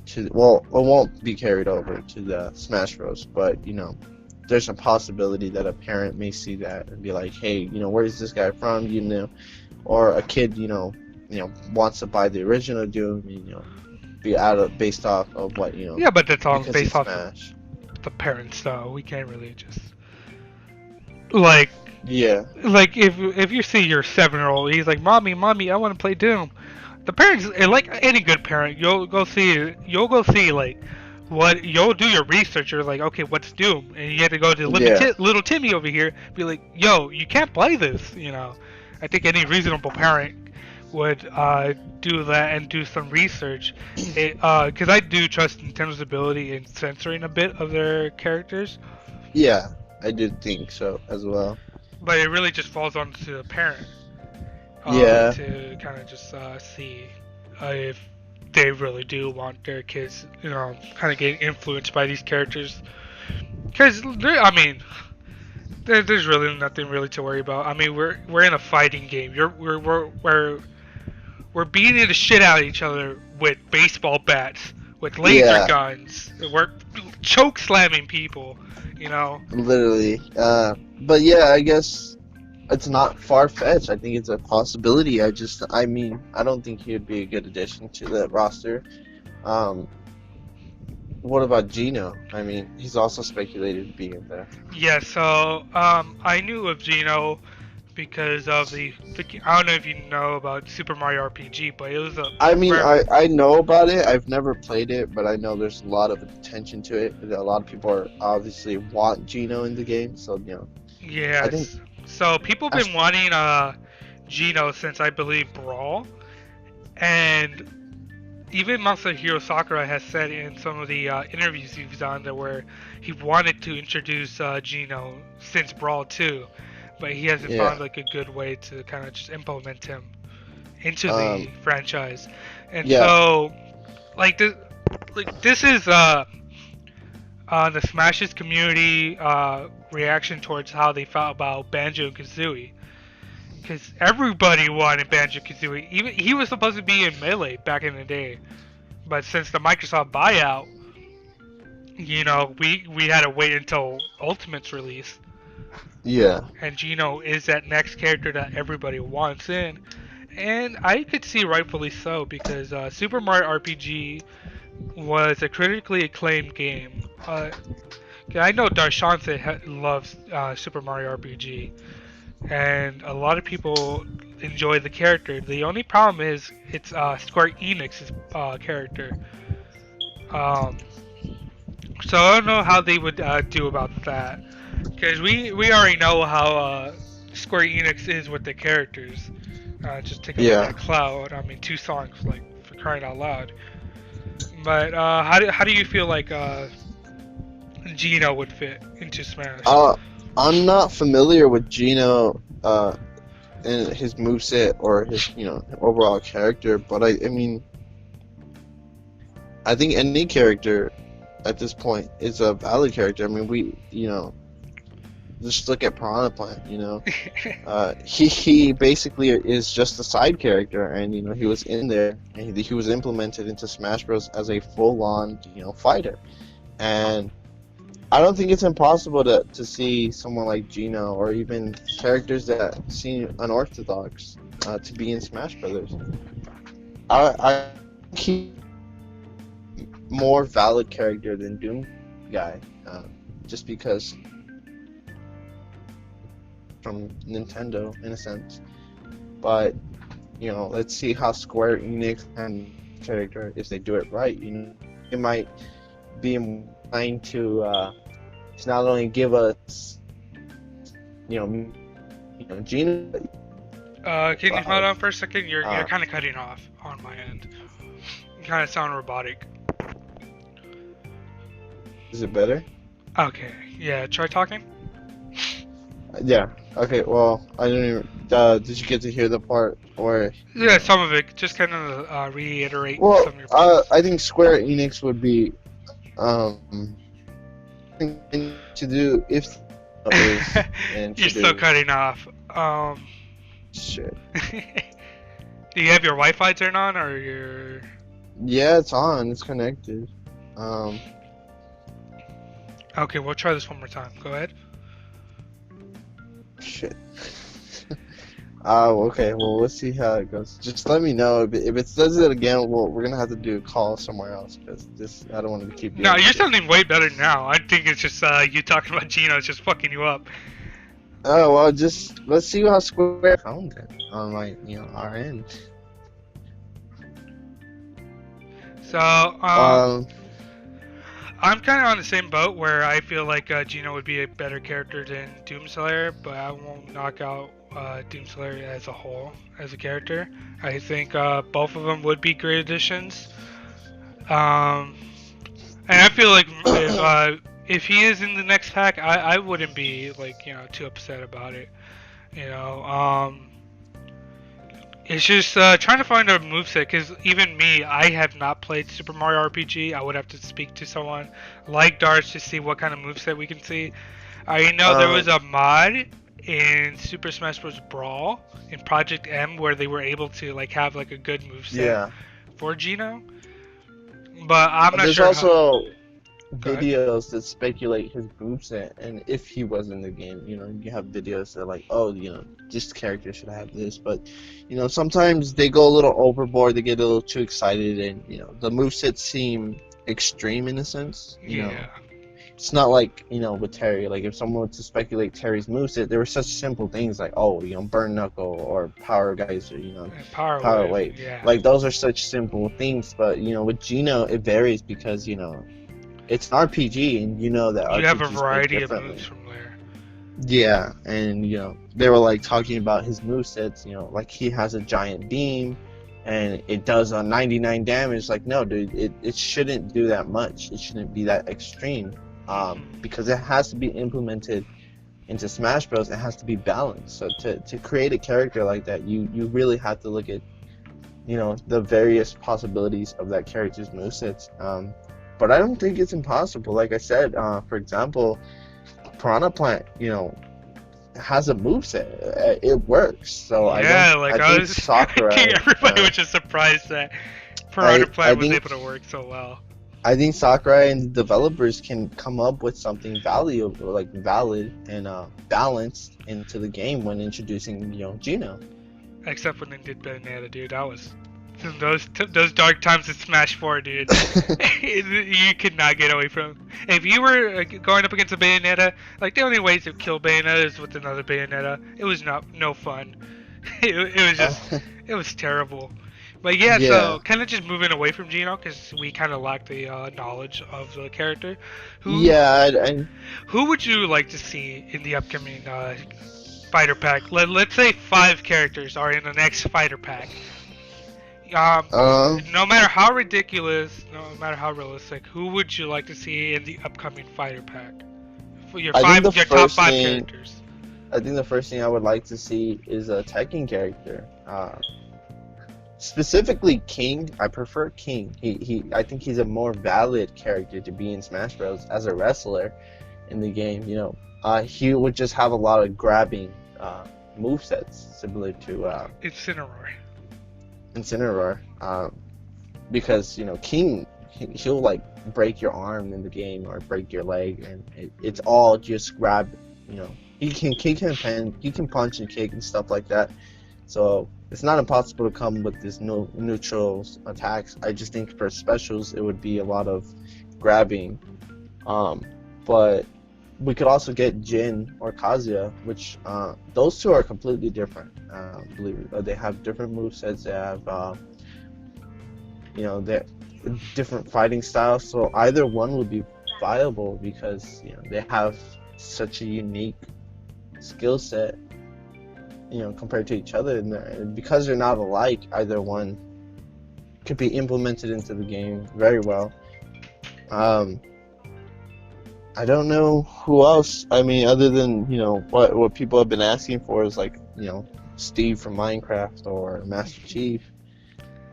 Speaker 2: to, well, it won't be carried over to the Smash Bros. But there's a possibility that a parent may see that and be like, hey, where's this guy from? Or a kid, wants to buy the original Doom, be based off of what
Speaker 1: Yeah, but that's all based off
Speaker 2: Smash.
Speaker 1: the parents, though. We can't really just like.
Speaker 2: Yeah.
Speaker 1: Like if you see your 7-year-old, he's like, mommy, I want to play Doom. The parents, like any good parent, you'll go see like what, you'll do your research. You're like, okay, what's Doom? And you have to go to little Timmy over here, be like, yo, you can't play this. I think any reasonable parent would do that and do some research. Because I do trust Nintendo's ability in censoring a bit of their characters.
Speaker 2: Yeah, I did think so as well.
Speaker 1: But it really just falls onto the parent. To kind of just see if they really do want their kids, kind of getting influenced by these characters. Because, there's really nothing really to worry about. I mean, we're in a fighting game. We're beating the shit out of each other with baseball bats, with laser guns. We're choke slamming people,
Speaker 2: Literally. But yeah, I guess it's not far-fetched. I think it's a possibility. I don't think he would be a good addition to the roster. What about Gino? I mean, he's also speculated to be in there.
Speaker 1: Yeah, so I knew of Gino because of the I don't know if you know about Super Mario RPG, but it was
Speaker 2: I know about it. I've never played it, but I know there's a lot of attention to it. A lot of people are obviously want Gino in the game, so
Speaker 1: Yeah. So people have been wanting Gino since, I believe, Brawl, and even Masahiro Sakura has said in some of the interviews he's done that where he wanted to introduce Gino since Brawl 2, but he hasn't found like a good way to kind of just implement him into the franchise. And so, this is the Smash's community reaction towards how they felt about Banjo-Kazooie. Because everybody wanted Banjo-Kazooie. Even he was supposed to be in Melee back in the day, but since the Microsoft buyout, we had to wait until Ultimate's release.
Speaker 2: Yeah.
Speaker 1: And Gino is that next character that everybody wants in, and I could see rightfully so, because Super Mario RPG was a critically acclaimed game. I know Darshan loves Super Mario RPG. And a lot of people enjoy the character. The only problem is it's Square Enix's character. So I don't know how they would do about that, because we already know how Square Enix is with the characters. Just take a look at Cloud. I mean, 2 songs, like, for crying out loud. But how do you feel like Gino would fit into Smash?
Speaker 2: I'm not familiar with Gino and his moveset or his overall character, but I mean, I think any character at this point is a valid character. I mean, we just look at Piranha Plant. He basically is just a side character, and he was in there, and he was implemented into Smash Bros. As a full-on fighter, and I don't think it's impossible to see someone like Gino or even characters that seem unorthodox to be in Smash Brothers. I think he's a more valid character than Doom Guy, just because from Nintendo in a sense. But let's see how Square Enix and character, if they do it right. It might be trying to not only give us Gino.
Speaker 1: Can you hold on for a second? You're kind of cutting off on my end. You kind of sound robotic.
Speaker 2: Is it better?
Speaker 1: Okay. Yeah. Try talking.
Speaker 2: Yeah. Okay. Well, I didn't even. Did you get to hear the part where?
Speaker 1: Yeah, some of it. Just kind of reiterate.
Speaker 2: Well,
Speaker 1: some of your points.
Speaker 2: I think Square Enix would be Um, to do if is
Speaker 1: You're still
Speaker 2: introduce
Speaker 1: cutting off.
Speaker 2: shit.
Speaker 1: Do you have your Wi-Fi turned on or your?
Speaker 2: Yeah, it's on. It's connected. Um,
Speaker 1: Okay, we'll try this one more time. Go ahead.
Speaker 2: shit. Okay. Well, let's see how it goes. Just let me know if it does it again. We're gonna have to do a call somewhere else because this I don't want to keep
Speaker 1: No,
Speaker 2: doing
Speaker 1: you're
Speaker 2: this.
Speaker 1: sounding way better now. I think it's just you talking about Gino is just fucking you up.
Speaker 2: Oh well, just let's see how Square found it on my our end.
Speaker 1: So,
Speaker 2: Um,
Speaker 1: I'm kind of on the same boat where I feel like Gino would be a better character than Doomslayer, but I won't knock out Doomslayer as a whole as a character. I think both of them would be great additions. Um, and I feel like if he is in the next pack, I wouldn't be like too upset about it. You know, it's just trying to find a moveset, because even me, I have not played Super Mario RPG. I would have to speak to someone like Darts to see what kind of moveset we can see. I know there was a mod in Super Smash Bros. Brawl in Project M where they were able to like have like a good moveset
Speaker 2: yeah.
Speaker 1: for Gino, but I'm not
Speaker 2: There's
Speaker 1: sure how.
Speaker 2: also
Speaker 1: Go ahead.
Speaker 2: videos that speculate his moveset and if he was in the game. You have videos that are like, oh, this character should have this, but sometimes they go a little overboard, they get a little too excited, and the movesets seem extreme in a sense.
Speaker 1: Yeah.
Speaker 2: It's not like with Terry. Like if someone were to speculate Terry's moveset, there were such simple things like, oh, burn knuckle or power geyser,
Speaker 1: And Power
Speaker 2: power
Speaker 1: Wave.
Speaker 2: wave.
Speaker 1: Yeah.
Speaker 2: Like those are such simple things, but with Gino it varies because it's an RPG, and that
Speaker 1: You have a
Speaker 2: RPGs play
Speaker 1: variety of
Speaker 2: differently.
Speaker 1: moves from there.
Speaker 2: Yeah, and they were like talking about his movesets. Like he has a giant beam, and it does 99 damage. Like no, dude, it shouldn't do that much. It shouldn't be that extreme. Because it has to be implemented into Smash Bros. It has to be balanced. So to create a character like that, you really have to look at the various possibilities of that character's movesets. But I don't think it's impossible. Like I said, for example, Piranha Plant, has a moveset. It works. So
Speaker 1: Yeah,
Speaker 2: I think Sakurai.
Speaker 1: I think everybody was just surprised that Piranha Plant was able to work so well.
Speaker 2: I think Sakurai and the developers can come up with something valuable, like valid and balanced into the game when introducing Gino.
Speaker 1: Except when they did Bayonetta, dude. That was those dark times in Smash 4, dude. You could not get away from. If you were going up against a Bayonetta, like the only way to kill Bayonetta is with another Bayonetta. It was no fun. It was just it was terrible. But yeah, so kind of just moving away from Gino because we kind of lack the knowledge of the character. Who would you like to see in the upcoming fighter pack? Let's say 5 characters are in the next fighter pack. No matter how ridiculous, no matter how realistic, who would you like to see in the upcoming fighter pack? For your top 5 characters.
Speaker 2: I think the first thing I would like to see is a Tekken character. Specifically King. I prefer King. I think he's a more valid character to be in Smash Bros. As a wrestler in the game. He would just have a lot of grabbing movesets similar to Incineroar. Because King, he'll like break your arm in the game or break your leg, and it's all just grab. He can punch and kick and stuff like that. So it's not impossible to come with this neutral attacks. I just think for specials it would be a lot of grabbing. But we could also get Jin or Kazuya, which those two are completely different. Believe it, they have different movesets. They have they're different fighting styles. So either one would be viable because they have such a unique skill set. Compared to each other, and because they're not alike, either one could be implemented into the game very well. I don't know who else. I mean, other than what people have been asking for is like Steve from Minecraft or Master Chief.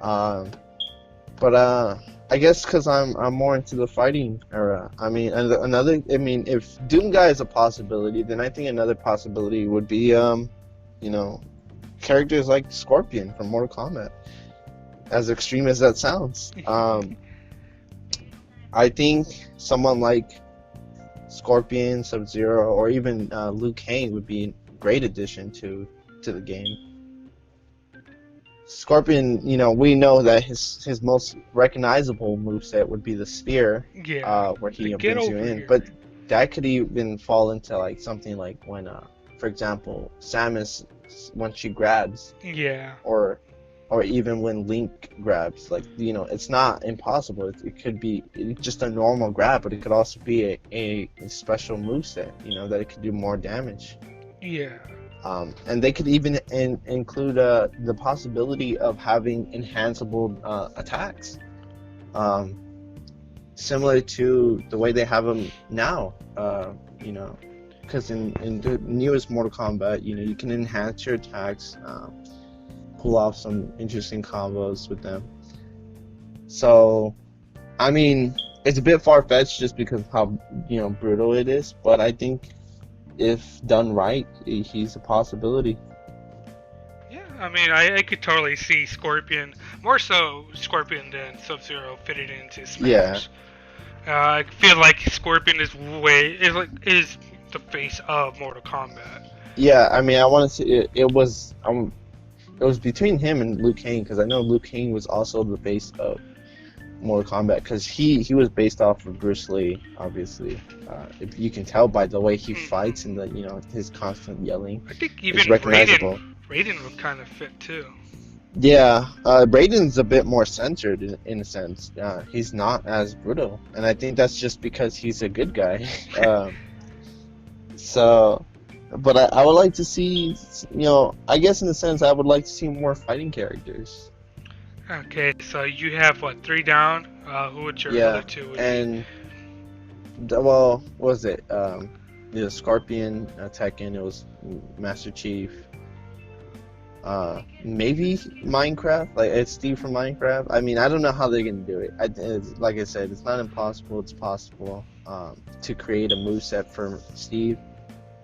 Speaker 2: But I I guess because I'm more into the fighting era. I mean, and I mean, if Doom Guy is a possibility, then I think another possibility would be you know, characters like Scorpion from Mortal Kombat. As extreme as that sounds, I think someone like Scorpion, Sub-Zero, or even Liu Kang would be a great addition to the game. Scorpion, we know that his most recognizable moveset would be the spear,
Speaker 1: Yeah.
Speaker 2: where he
Speaker 1: Like, get
Speaker 2: brings you
Speaker 1: over
Speaker 2: in.
Speaker 1: here.
Speaker 2: But that could even fall into like something like when, for example, Samus when she grabs,
Speaker 1: Yeah.
Speaker 2: or even when Link grabs. Like it's not impossible. It could be just a normal grab, but it could also be a special moveset. That it could do more damage.
Speaker 1: Yeah.
Speaker 2: And they could even include the possibility of having enhanceable attacks, similar to the way they have them now. Because in the newest Mortal Kombat, you can enhance your attacks, pull off some interesting combos with them. So, I mean, it's a bit far-fetched just because of how brutal it is, but I think if done right, he's a possibility.
Speaker 1: Yeah, I mean, I could totally see Scorpion, more so Scorpion than Sub-Zero fitted into Smash. I feel like Scorpion is the face of Mortal Kombat.
Speaker 2: Yeah, I mean, I want to say it was between him and Liu Kang, because I know Liu Kang was also the face of Mortal Kombat, because he was based off of Bruce Lee, obviously. If you can tell by the way he fights and his constant yelling.
Speaker 1: I think even
Speaker 2: recognizable.
Speaker 1: Raiden would kind of fit too.
Speaker 2: Yeah, Raiden's a bit more censored in a sense. He's not as brutal, and I think that's just because he's a good guy. But I would like to see, I guess in a sense I would like to see more fighting characters.
Speaker 1: Okay, so you have what, 3 down? Who would your other 2 would
Speaker 2: and what was it? Scorpion, Tekken. It was Master Chief. Maybe Minecraft. Like it's Steve from Minecraft. I mean, I don't know how they're gonna do it. Like I said, it's not impossible. It's possible to create a moveset for Steve.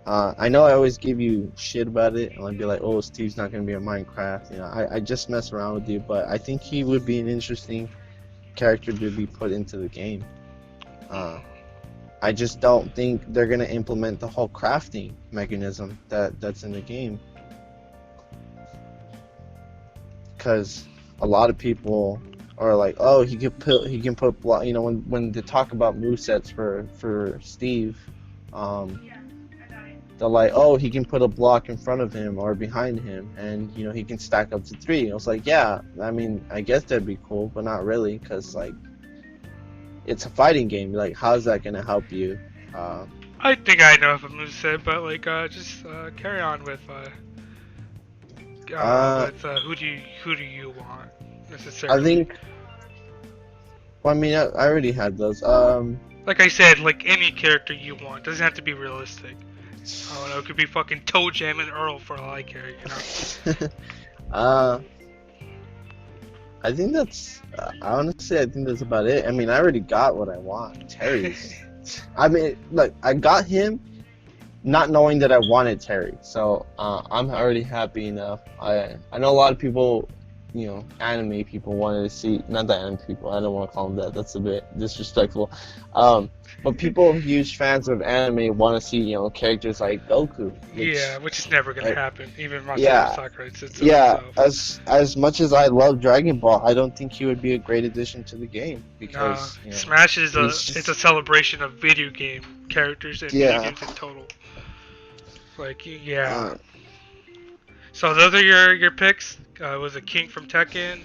Speaker 2: I know I always give you shit about it, and I'd be like, "Oh, Steve's not gonna be in Minecraft." I just mess around with you, but I think he would be an interesting character to be put into the game. I just don't think they're gonna implement the whole crafting mechanism that's in the game, because a lot of people are like, "Oh, he can put block." When they talk about movesets for Steve, they're like, "Oh, he can put a block in front of him or behind him, and he can stack up to 3." I was like, "Yeah, I mean, I guess that'd be cool, but not really, because like, it's a fighting game. Like, how's that gonna help you?"
Speaker 1: I think I know if a moveset, but like, just carry on with who do you want necessarily?
Speaker 2: I think. Well, I mean, I already had those.
Speaker 1: Like I said, like any character you want, doesn't have to be realistic. I don't know, it could be fucking Toe Jam and Earl for all I care,
Speaker 2: I think that's honestly, I think that's about it. I mean, I already got what I want. Terry's. I mean, look, I got him, not knowing that I wanted Terry, so I'm already happy enough. I know a lot of people, anime people wanted to see, not the anime people, I don't want to call them that, that's a bit disrespectful. But people huge fans of anime want to see, characters like Goku.
Speaker 1: Which is never gonna happen. Even
Speaker 2: yeah,
Speaker 1: Sakura said
Speaker 2: yeah. As much as I love Dragon Ball, I don't think he would be a great addition to the game, because
Speaker 1: Smash is it's a celebration of video game characters and video games in total. Like so those are your picks. Was it King from Tekken?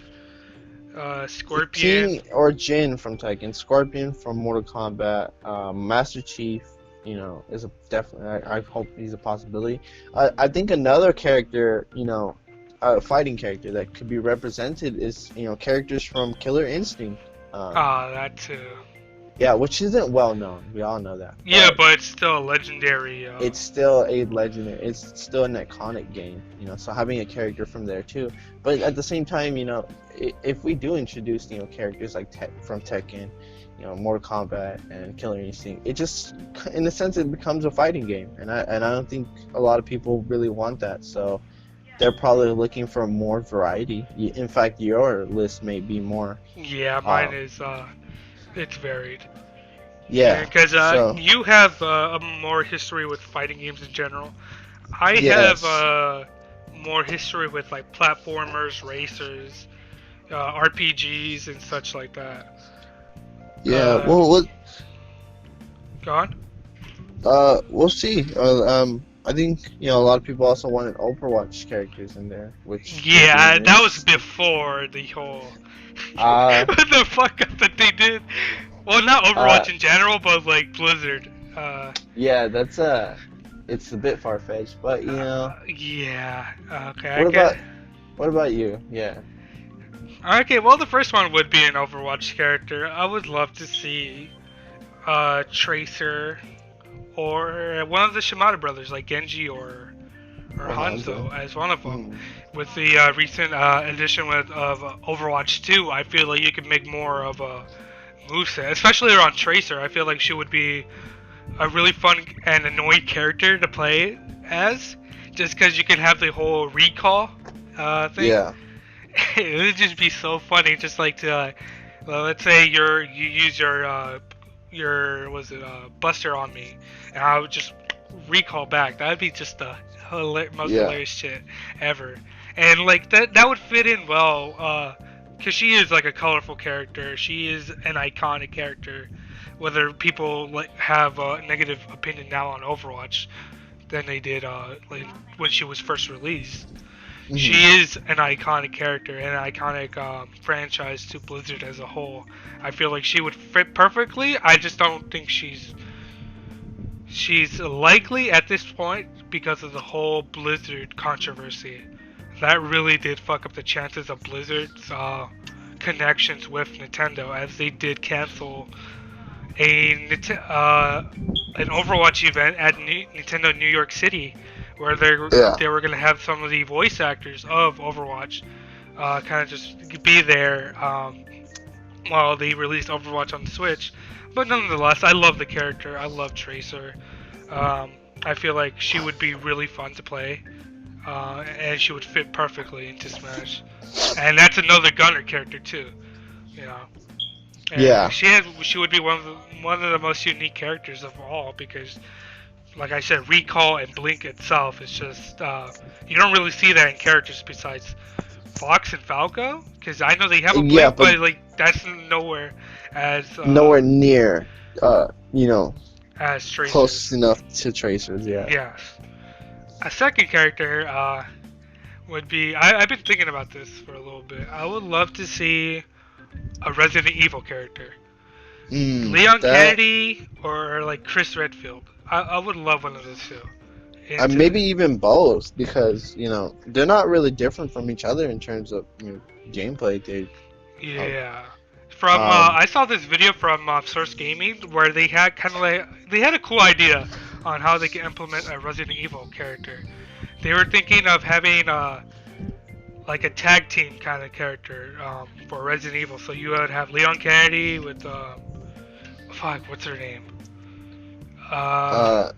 Speaker 1: Scorpion.
Speaker 2: King or Jin from Tekken, Scorpion from Mortal Kombat, Master Chief, is definitely. I hope he's a possibility. I think another character, a fighting character that could be represented is, characters from Killer Instinct.
Speaker 1: That too.
Speaker 2: Yeah, which isn't well known. We all know that.
Speaker 1: Yeah,
Speaker 2: But
Speaker 1: but it's still a legendary.
Speaker 2: it's still a legendary. It's still an iconic game. So having a character from there too. But at the same time, if we do introduce characters like from Tekken, Mortal Kombat and Killer Instinct, it just in a sense it becomes a fighting game, and I don't think a lot of people really want that. So they're probably looking for more variety. In fact, your list may be more.
Speaker 1: Yeah, mine is it's varied.
Speaker 2: Yeah.
Speaker 1: Because
Speaker 2: So
Speaker 1: you have a more history with fighting games in general. I have
Speaker 2: yes.
Speaker 1: more history with like platformers, racers, RPGs, and such like that.
Speaker 2: Yeah. Well,
Speaker 1: Go on.
Speaker 2: we'll see. I think a lot of people also wanted Overwatch characters in there, which would be
Speaker 1: Yeah,
Speaker 2: an
Speaker 1: that was
Speaker 2: interesting.
Speaker 1: before the whole
Speaker 2: Uh,
Speaker 1: what the fuck up that they did. Well, not
Speaker 2: uh,
Speaker 1: Overwatch in general, but like Blizzard.
Speaker 2: yeah, it's a bit far fetched, but
Speaker 1: Yeah. Okay, I
Speaker 2: what
Speaker 1: get.
Speaker 2: about what about you? Yeah.
Speaker 1: Okay, well, the first one would be an Overwatch character. I would love to see Tracer or one of the Shimada brothers, like Genji or
Speaker 2: Or
Speaker 1: Hanzo,
Speaker 2: Hanzo.
Speaker 1: as one of them.
Speaker 2: Mm.
Speaker 1: With the recent addition of Overwatch 2, I feel like you could make more of a moveset, especially around Tracer. I feel like she would be a really fun and annoying character to play as, just because you can have the whole recall thing.
Speaker 2: Yeah.
Speaker 1: It would just be so funny, just like to, well, let's say you use your was it Buster on me, and I would just recall back. That would be just the most
Speaker 2: Yeah.
Speaker 1: hilarious shit ever, and like that would fit in well, cause she is like a colorful character. She is an iconic character, whether people like have a negative opinion now on Overwatch than they did like when she was first released.
Speaker 2: Hmm.
Speaker 1: She is an iconic character and an iconic franchise to Blizzard as a whole. I feel like she would fit perfectly. I just don't think she's likely at this point because of the whole Blizzard controversy. That really did fuck up the chances of Blizzard's connections with Nintendo, as they did cancel an Overwatch event at Nintendo New York City, where
Speaker 2: Yeah.
Speaker 1: they were gonna have some of the voice actors of Overwatch kind of just be there while they released Overwatch on the Switch. But nonetheless, I love the character. I love Tracer. Um, I feel like she would be really fun to play, and she would fit perfectly into Smash. And that's another Gunner character too, you know. And
Speaker 2: Yeah.
Speaker 1: she would be one of the most unique characters of all, because like I said, Recall and Blink itself is just you don't really see that in characters besides Fox and Falco, because I know they have a
Speaker 2: Yeah,
Speaker 1: Blink,
Speaker 2: but
Speaker 1: but like that's nowhere as
Speaker 2: nowhere near, uh, you know,
Speaker 1: as Tracer.
Speaker 2: close enough to Tracers. Yeah.
Speaker 1: Yes. A second character would be I've been thinking about this for a little bit. I would love to see a Resident Evil character. Leon
Speaker 2: That
Speaker 1: Kennedy or like Chris Redfield. I would love one of those two.
Speaker 2: maybe even both, because they're not really different from each other in terms of gameplay. Um,
Speaker 1: Yeah. From
Speaker 2: um,
Speaker 1: I saw this video from Source Gaming where they had kind of like they had a cool idea on how they could implement a Resident Evil character. They were thinking of having like a tag team kind of character for Resident Evil. So you would have Leon Kennedy with fuck, what's her name? Uh,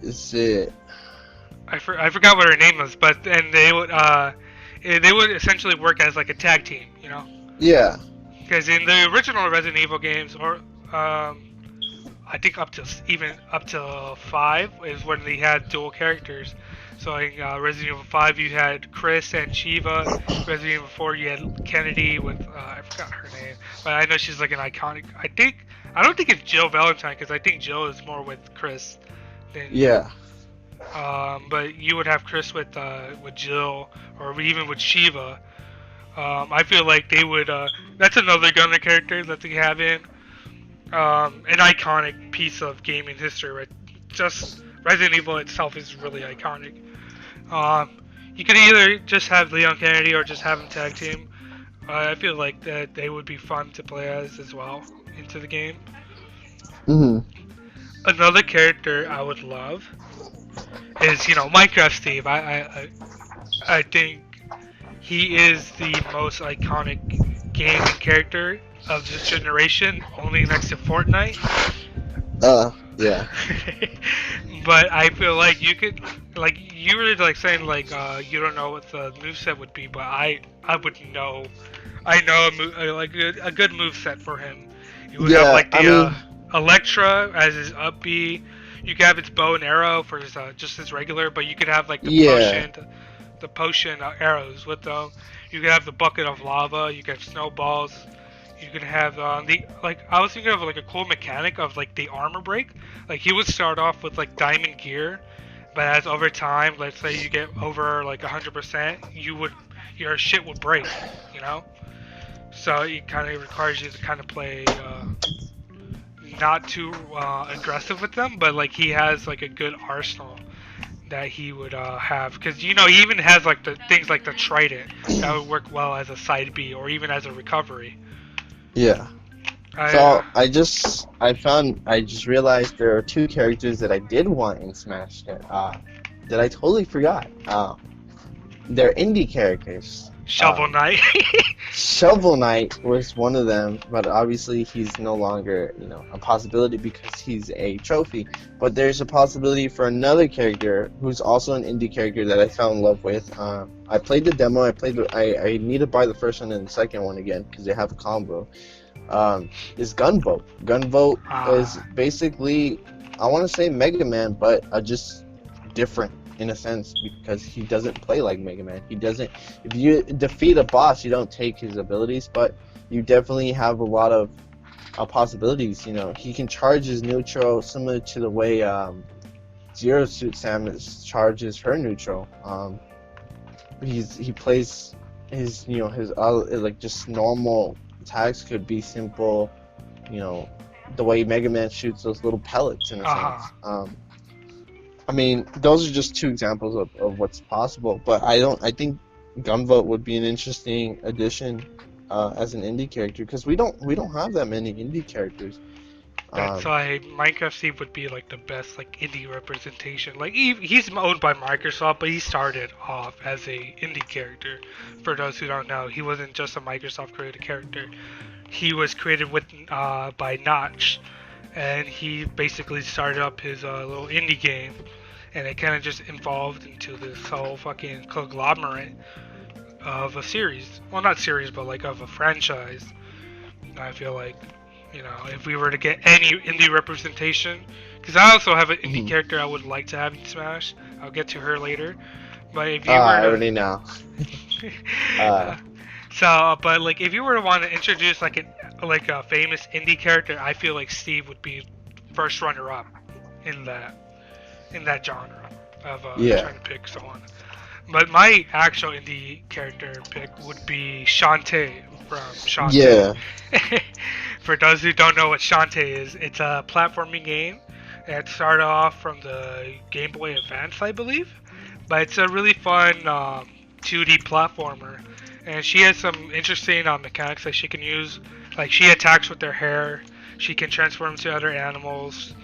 Speaker 2: is it?
Speaker 1: I forgot what her name was, but and they would essentially work as like a tag team, you know?
Speaker 2: Yeah.
Speaker 1: Because in the original Resident Evil games, or I think even up to 5 is when they had dual characters. So in Resident Evil 5 you had Chris and Shiva. Resident Evil 4 you had Kennedy with I forgot her name, but I know she's like an iconic. I don't think it's Jill Valentine, because I think Jill is more with Chris than.
Speaker 2: Yeah.
Speaker 1: But you would have Chris with Jill, or even with Shiva. I feel like they would. That's another Gunner character that they have in. An iconic piece of gaming history, right? Just Resident Evil itself is really iconic. You could either just have Leon Kennedy or just have him tag team. I feel like that they would be fun to play as well into the game.
Speaker 2: Mhm.
Speaker 1: Another character I would love is Minecraft Steve. I think he is the most iconic gaming character of this generation, only next to Fortnite.
Speaker 2: Yeah.
Speaker 1: But I feel like you could, like, you were like saying like you don't know what the moveset would be, but I would know. I know like a good moveset for him. You would have
Speaker 2: Yeah,
Speaker 1: like
Speaker 2: I
Speaker 1: the
Speaker 2: mean,
Speaker 1: Electra as his up B. You could have its bow and arrow for his just his regular, but you could have like
Speaker 2: yeah.
Speaker 1: the potion arrows with them. You could have the bucket of lava. You could have snowballs. You could have the like. I was thinking of like a cool mechanic of like the armor break. Like he would start off with like diamond gear, but as over time, let's say you get over like 100%, your shit would break. You know. So it kind of requires you to kind of play not too aggressive with them, but like he has like a good arsenal that he would have, because he even has like the things like the trident that would work well as a side B or even as a recovery.
Speaker 2: Yeah.
Speaker 1: I
Speaker 2: So I just realized there are two characters that I did want in Smash that I totally forgot. They're indie characters.
Speaker 1: Shovel Knight.
Speaker 2: Shovel Knight was one of them, but obviously he's no longer, a possibility because he's a trophy. But there's a possibility for another character who's also an indie character that I fell in love with. I played the demo. I need to buy the first one and the second one again because they have a combo. Is Gunvote. Gunvote is basically, I want to say Mega Man, but just different in a sense because he doesn't play like Mega Man. He doesn't. If you defeat a boss, you don't take his abilities, but you definitely have a lot of possibilities. He can charge his neutral similar to the way Zero Suit Samus charges her neutral. He plays his like just normal attacks could be simple, the way Mega Man shoots those little pellets in a sense. I mean, those are just two examples of what's possible, but I think Gunvote would be an interesting addition as an indie character because we don't have that many indie characters.
Speaker 1: That's why Minecraft Steve would be like the best like indie representation. Like he's owned by Microsoft, but he started off as a indie character. For those who don't know, he wasn't just a Microsoft created character. He was created with by Notch, and he basically started up his little indie game, and it kind of just evolved into this whole fucking conglomerate of a series. Well, not series, but like of a franchise. I feel like, if we were to get any indie representation, because I also have an indie character I would like to have in Smash. I'll get to her later. But if you were
Speaker 2: I already know.
Speaker 1: But like, if you were to want to introduce like a famous indie character, I feel like Steve would be first runner up in that genre of trying to pick someone. But my actual indie character pick would be Shantae from Shantae.
Speaker 2: Yeah.
Speaker 1: For those who don't know what Shantae is, it's a platforming game. It started off from the Game Boy Advance, I believe. But it's a really fun 2D platformer. And she has some interesting mechanics that she can use. Like, she attacks with her hair. She can transform to other animals.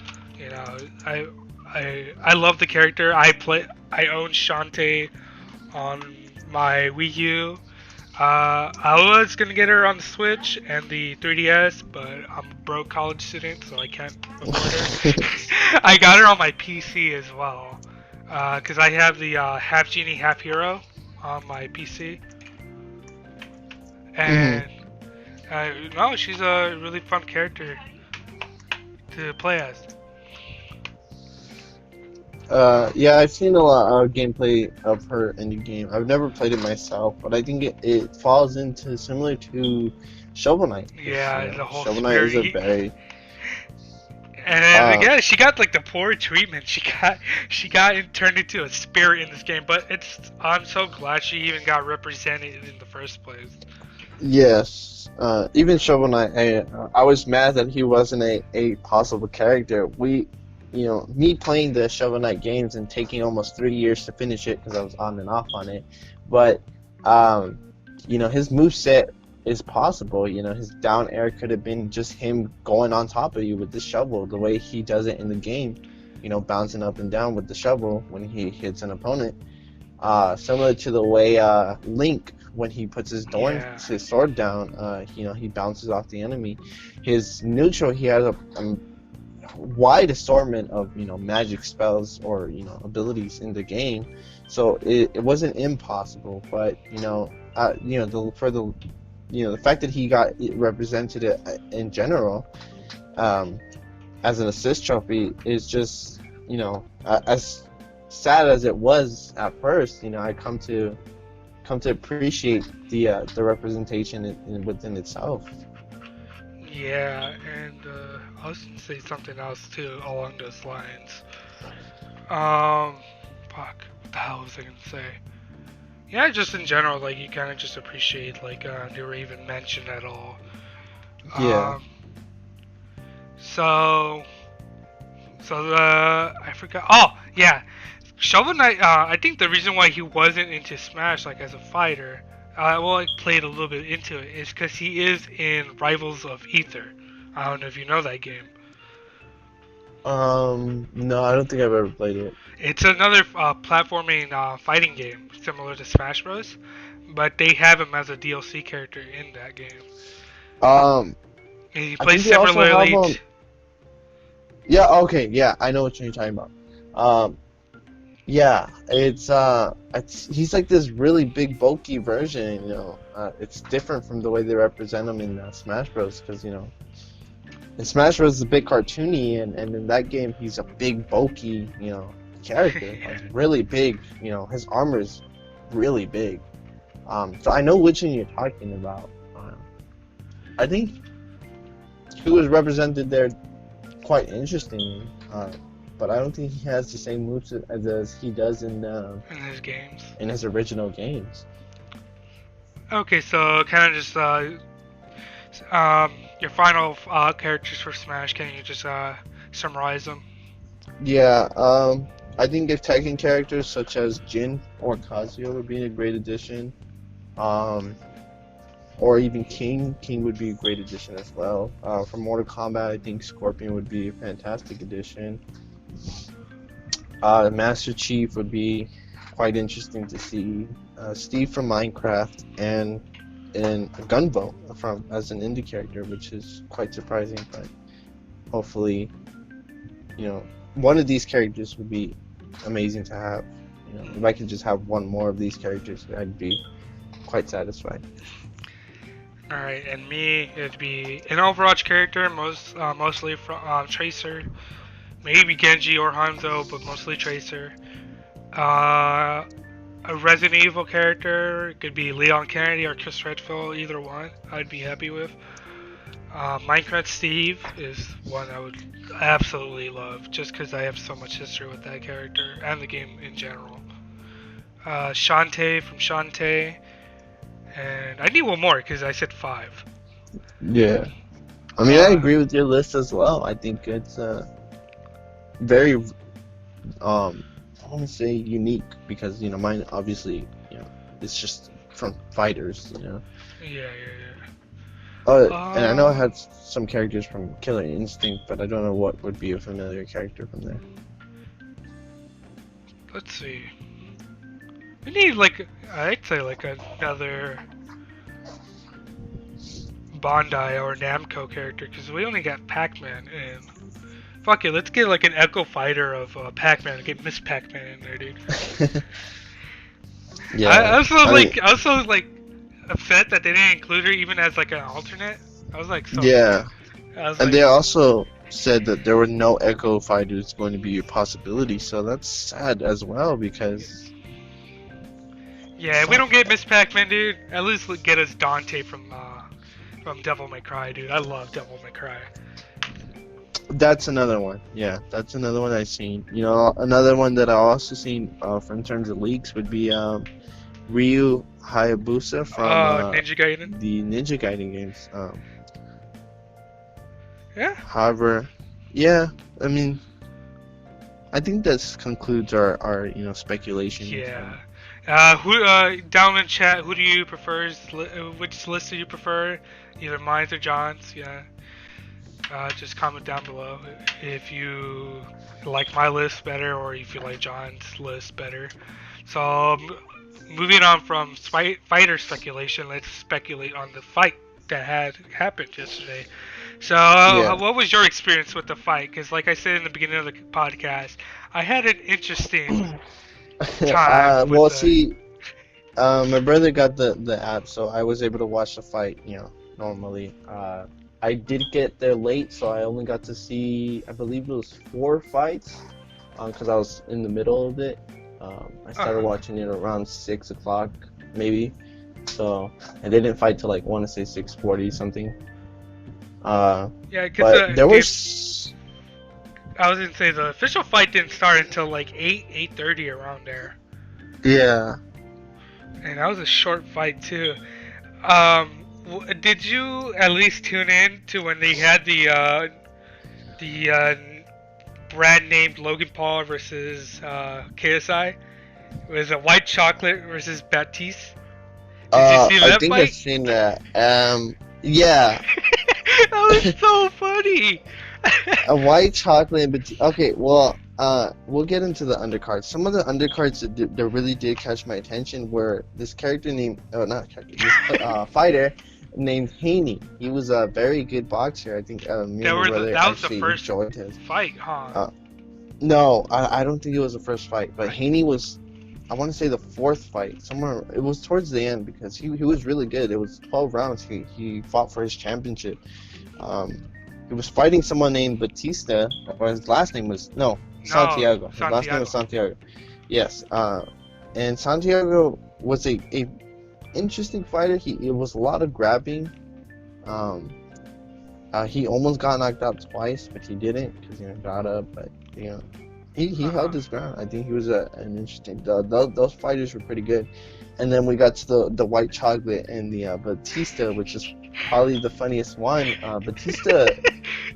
Speaker 1: I love the character. I own Shantae on my Wii U. I was gonna get her on the Switch and the 3DS, but I'm a broke college student, so I can't afford her. I got her on my PC as well, because I have the half genie, half hero on my PC. And no, she's a really fun character to play as.
Speaker 2: Yeah, I've seen a lot of gameplay of her indie game. I've never played it myself, but I think it falls into similar to Shovel Knight.
Speaker 1: Yeah, the whole
Speaker 2: Shovel Knight is a very
Speaker 1: and again, she got like the poor treatment. She got turned into a spirit in this game, but I'm so glad she even got represented in the first place.
Speaker 2: Yes, even Shovel Knight. I was mad that he wasn't a possible character. Me playing the Shovel Knight games and taking almost 3 years to finish it because I was on and off on it. But, his moveset is possible. You know, his down air could have been just him going on top of you with the shovel, the way he does it in the game. You know, bouncing up and down with the shovel when he hits an opponent. Similar to the way Link, when he puts his sword down, you know, he bounces off the enemy. His neutral, he has a wide assortment of, you know, magic spells or, you know, abilities in the game. So it wasn't impossible, but you know, the fact that he got represented in general as an assist trophy is just, you know, as sad as it was at first. You know, I come to appreciate the representation within itself.
Speaker 1: Yeah, and I was gonna say something else too along those lines. Fuck, what the hell was I gonna say? Yeah, just in general, like you kind of just appreciate like they were even mentioned at all.
Speaker 2: Yeah.
Speaker 1: So I forgot. Oh yeah, Shovel Knight. I think the reason why he wasn't into Smash like as a fighter, well, I played a little bit into it, is because he is in Rivals of Ether. I don't know if you know that game.
Speaker 2: No, I don't think I've ever played it.
Speaker 1: It's another platforming fighting game similar to Smash Bros, but they have him as a DLC character in that game.
Speaker 2: And
Speaker 1: he plays similarly.
Speaker 2: Yeah. Okay. Yeah, I know what you're talking about. Yeah, he's like this really big bulky version. You know, it's different from the way they represent him in Smash Bros. Because you know, in Smash Bros. Is a bit cartoony, and in that game he's a big bulky, you know, character. Like, really big. You know, his armor is really big. So I know which one you're talking about. I think he was represented there quite interestingly. But I don't think he has the same moves as he does in
Speaker 1: his games.
Speaker 2: In his original games.
Speaker 1: Okay, so kind of just your final characters for Smash. Can you just summarize them?
Speaker 2: Yeah, I think if Tekken characters such as Jin or Kazuya would be a great addition. Or even King. King would be a great addition as well. For Mortal Kombat, I think Scorpion would be a fantastic addition. Master Chief would be quite interesting to see. Steve from Minecraft and Gunbo as an indie character, which is quite surprising, but hopefully, you know, one of these characters would be amazing to have. You know, if I could just have one more of these characters, I'd be quite satisfied.
Speaker 1: Alright, and me, it'd be an Overwatch character, mostly from Tracer. Maybe Genji or Hanzo, but mostly Tracer. A Resident Evil character, it could be Leon Kennedy or Chris Redfield, either one I'd be happy with. Minecraft Steve is one I would absolutely love, just because I have so much history with that character and the game in general. Shantae from Shantae, and I need one more because I said 5.
Speaker 2: Yeah, I mean I agree with your list as well. I think it's very I want to say unique because, you know, mine obviously, you know, it's just from fighters, you know.
Speaker 1: Yeah.
Speaker 2: And I know I had some characters from Killer Instinct, but I don't know what would be a familiar character from there.
Speaker 1: Let's see. We need I'd say another Bandai or Namco character, because we only got Pac-Man and fuck it, let's get an Echo Fighter of Pac-Man. Get Miss Pac-Man in there, dude.
Speaker 2: Yeah.
Speaker 1: I was so upset that they didn't include her even as an alternate. I was so
Speaker 2: yeah.
Speaker 1: And
Speaker 2: they also said that there were no Echo Fighters going to be a possibility, so that's sad as well because.
Speaker 1: Yeah, if we don't get Miss Pac-Man, dude, at least get us Dante from Devil May Cry, dude. I love Devil May Cry.
Speaker 2: That's another one. Yeah, that's another one I've seen. You know, another one that I also seen in terms of leaks would be Ryu Hayabusa from
Speaker 1: Ninja Gaiden.
Speaker 2: The Ninja Gaiden games.
Speaker 1: Yeah.
Speaker 2: However, yeah, I mean, I think this concludes our speculation.
Speaker 1: Yeah. Who down in chat? Who do you prefer? Which list do you prefer? Either mine or John's. Yeah. Just comment down below if you like my list better or if you like John's list better. So, moving on from fighter speculation, let's speculate on the fight that had happened yesterday. So,
Speaker 2: Yeah.
Speaker 1: what was your experience with the fight? Because, like I said in the beginning of the podcast, I had an interesting time with
Speaker 2: Well,
Speaker 1: the.
Speaker 2: see, my brother got the app, so I was able to watch the fight, normally. I did get there late, so I only got to see, I believe it was 4 fights, because I was in the middle of it. I started watching it around 6 o'clock, maybe. So, and they didn't fight till like, I want to say 6:40 something.
Speaker 1: Yeah, because
Speaker 2: But there was,
Speaker 1: I was gonna say the official fight didn't start until like 8:30 around there.
Speaker 2: yeah.
Speaker 1: And that was a short fight too. Did you at least tune in to when they had the brand named Logan Paul versus KSI? It was a white chocolate versus Baptiste. Did you see
Speaker 2: I
Speaker 1: that
Speaker 2: think I've
Speaker 1: fight?
Speaker 2: seen that. Yeah.
Speaker 1: That was so funny.
Speaker 2: A white chocolate, but okay, well, we'll get into the undercards. Some of the undercards that really did catch my attention were this character named, oh, not character, this fighter named Haney. He was a very good boxer. I think me and my brother
Speaker 1: That was the
Speaker 2: actually
Speaker 1: first
Speaker 2: enjoyed his.
Speaker 1: fight, huh?
Speaker 2: No, I don't think it was the first fight, but Haney was, I want to say the fourth fight. Somewhere, it was towards the end because he was really good. It was 12 rounds. He fought for his championship. He was fighting someone named Batista, or his last name was Santiago. His last name was Santiago. Yes. And Santiago was a interesting fighter. It was a lot of grabbing. He almost got knocked out twice, but he didn't because got up. But he held his ground. I think he was an interesting. Those fighters were pretty good. And then we got to the white chocolate and the Batista, which is probably the funniest one. Batista.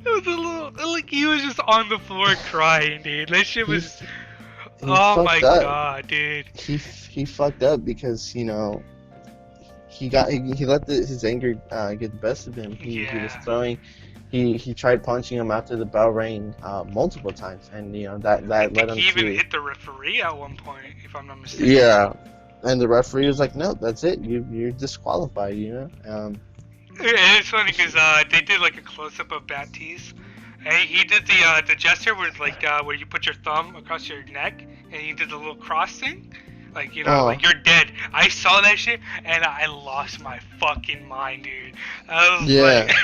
Speaker 1: It was a little like he was just on the floor crying, dude. That shit was.
Speaker 2: He
Speaker 1: Oh my
Speaker 2: fucked up.
Speaker 1: god, dude.
Speaker 2: He fucked up because he let his anger get the best of him. He was throwing. He tried punching him after the bell rang multiple times, and that led him to.
Speaker 1: He even hit the referee at one point, if I'm not mistaken.
Speaker 2: Yeah, and the referee was like, "No, that's it. You're disqualified."
Speaker 1: And it's funny because they did like a close up of Baptiste, and he did the gesture where like where you put your thumb across your neck, and he did the little cross thing. Like, like you're dead. I saw that shit and I lost my fucking mind, dude. I was like,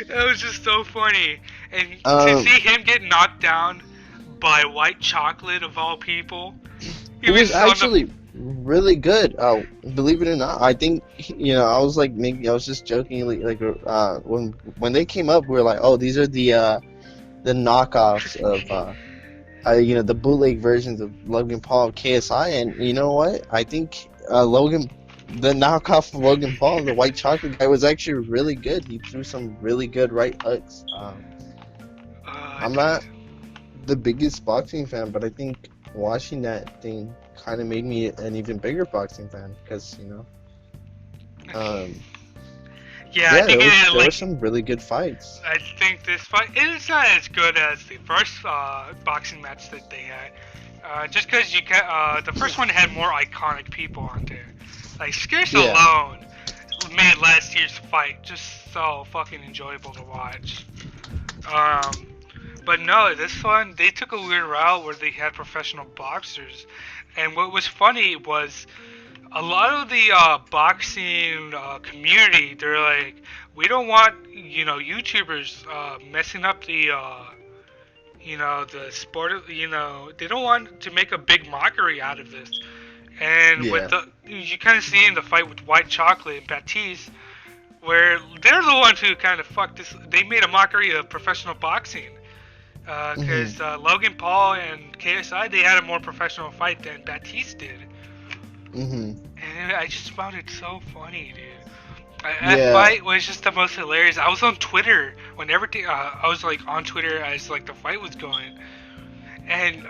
Speaker 1: that was just so funny. And to see him get knocked down by white chocolate of all people.
Speaker 2: It was actually really good. Believe it or not, I think I was like I was just jokingly like when they came up, we were like, oh, these are the knockoffs of. The bootleg versions of Logan Paul KSI, and you know what? I think the knockoff of Logan Paul, the white chocolate guy, was actually really good. He threw some really good right hooks. I'm not the biggest boxing fan, but I think watching that thing kind of made me an even bigger boxing fan because
Speaker 1: I think
Speaker 2: there were some really good fights.
Speaker 1: I think this fight is not as good as the first boxing match that they had. Just because the first one had more iconic people on there. Like Scarce alone made last year's fight just so fucking enjoyable to watch. But no, this one they took a weird route where they had professional boxers, and what was funny was. A lot of the boxing community, they're like, we don't want YouTubers messing up the the sport. They don't want to make a big mockery out of this. And with you kind of see in the fight with White Chocolate and Baptiste, where they're the ones who kind of fucked this. They made a mockery of professional boxing. Because Logan Paul and KSI, they had a more professional fight than Baptiste did. And I just found it so funny, dude. That fight was just the most hilarious. I was on Twitter when everything. I was like on Twitter as like the fight was going, And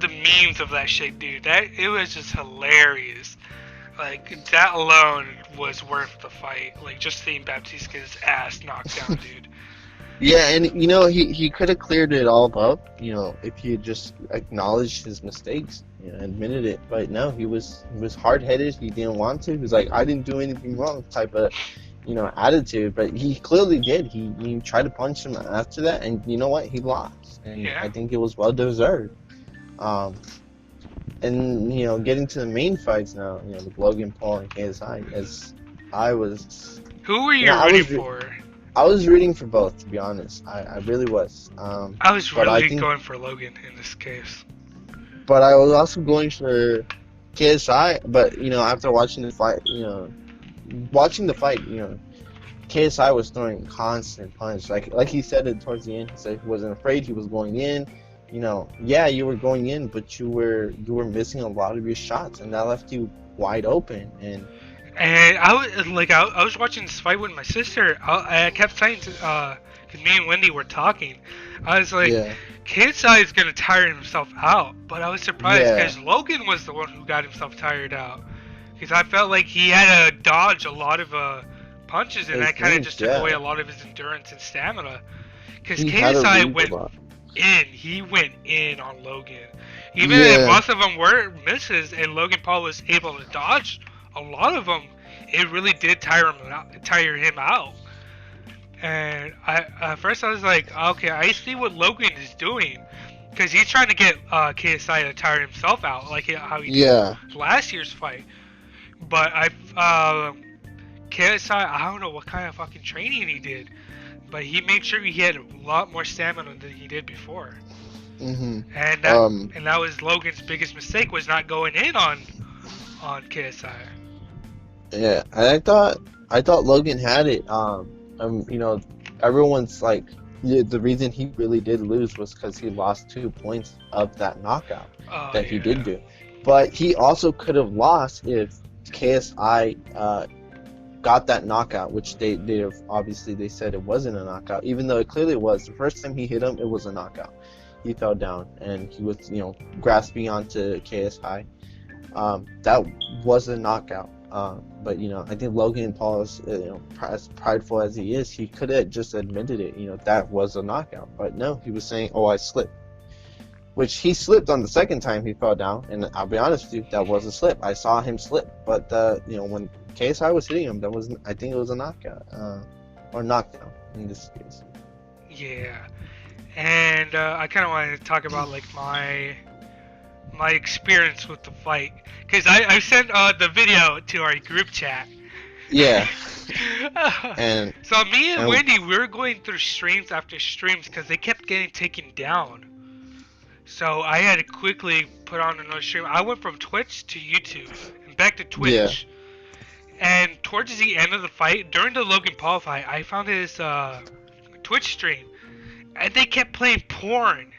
Speaker 1: the memes of that shit, dude, it was just hilarious. Like, that alone was worth the fight. Like, just seeing Baptista's ass knocked down, dude.
Speaker 2: Yeah, and he could have cleared it all up, if he had just acknowledged his mistakes, admitted it. But no, he was hard headed. He didn't want to. He was like, I didn't do anything wrong, type of attitude. But he clearly did. He tried to punch him after that, and you know what? He lost, and
Speaker 1: Yeah.
Speaker 2: I think it was well deserved. And getting to the main fights now, with Logan Paul and KSI, as I was.
Speaker 1: Who were you rooting for?
Speaker 2: I was rooting for both, to be honest. I really was.
Speaker 1: I was really going for Logan in this case.
Speaker 2: But I was also going for KSI. But after watching the fight, KSI was throwing constant punch. Like he said it towards the end. He said he wasn't afraid. He was going in. Yeah, you were going in, but you were missing a lot of your shots, and that left you wide open. And
Speaker 1: I was watching this fight with my sister. I kept saying to, because me and Wendy were talking, I was like,
Speaker 2: yeah.
Speaker 1: KSI is gonna tire himself out. But I was surprised because
Speaker 2: Yeah.
Speaker 1: Logan was the one who got himself tired out. Because I felt like he had to dodge a lot of punches, and that kind of just took away a lot of his endurance and stamina. Because
Speaker 2: He had to
Speaker 1: KSI
Speaker 2: read a lot.
Speaker 1: he went in on Logan. Even
Speaker 2: Yeah.
Speaker 1: if most of them were misses, and Logan Paul was able to dodge a lot of them, it really did tire him out. And at first I was like, okay, I see what Logan is doing, because he's trying to get KSI to tire himself out, like how he
Speaker 2: Yeah.
Speaker 1: did last year's fight. But KSI, I don't know what kind of fucking training he did, but he made sure he had a lot more stamina than he did before.
Speaker 2: Mhm.
Speaker 1: And that was Logan's biggest mistake, was not going in on KSI.
Speaker 2: Yeah, and I thought Logan had it. Everyone's like, the reason he really did lose was because he lost 2 points of that knockout that he did do. But he also could have lost if KSI got that knockout, which they obviously they said it wasn't a knockout, even though it clearly was. The first time he hit him, it was a knockout. He fell down and he was grasping onto KSI. That was a knockout. But I think Logan Paul is, as prideful as he is, he could have just admitted it. That was a knockout. But no, he was saying, "Oh, I slipped," which he slipped on the second time he fell down. And I'll be honest with you, that was a slip. I saw him slip. But when KSI was hitting him, I think it was a knockout or knockdown in this case.
Speaker 1: Yeah, and I kind of wanted to talk about like my experience with the fight, because I sent the video to our group chat.
Speaker 2: Yeah. And
Speaker 1: so me and Wendy, we were going through streams after streams because they kept getting taken down. So I had to quickly put on another stream. I went from Twitch to YouTube and back to Twitch.
Speaker 2: Yeah.
Speaker 1: And towards the end of the fight, during the Logan Paul fight, I found his Twitch stream, and they kept playing porn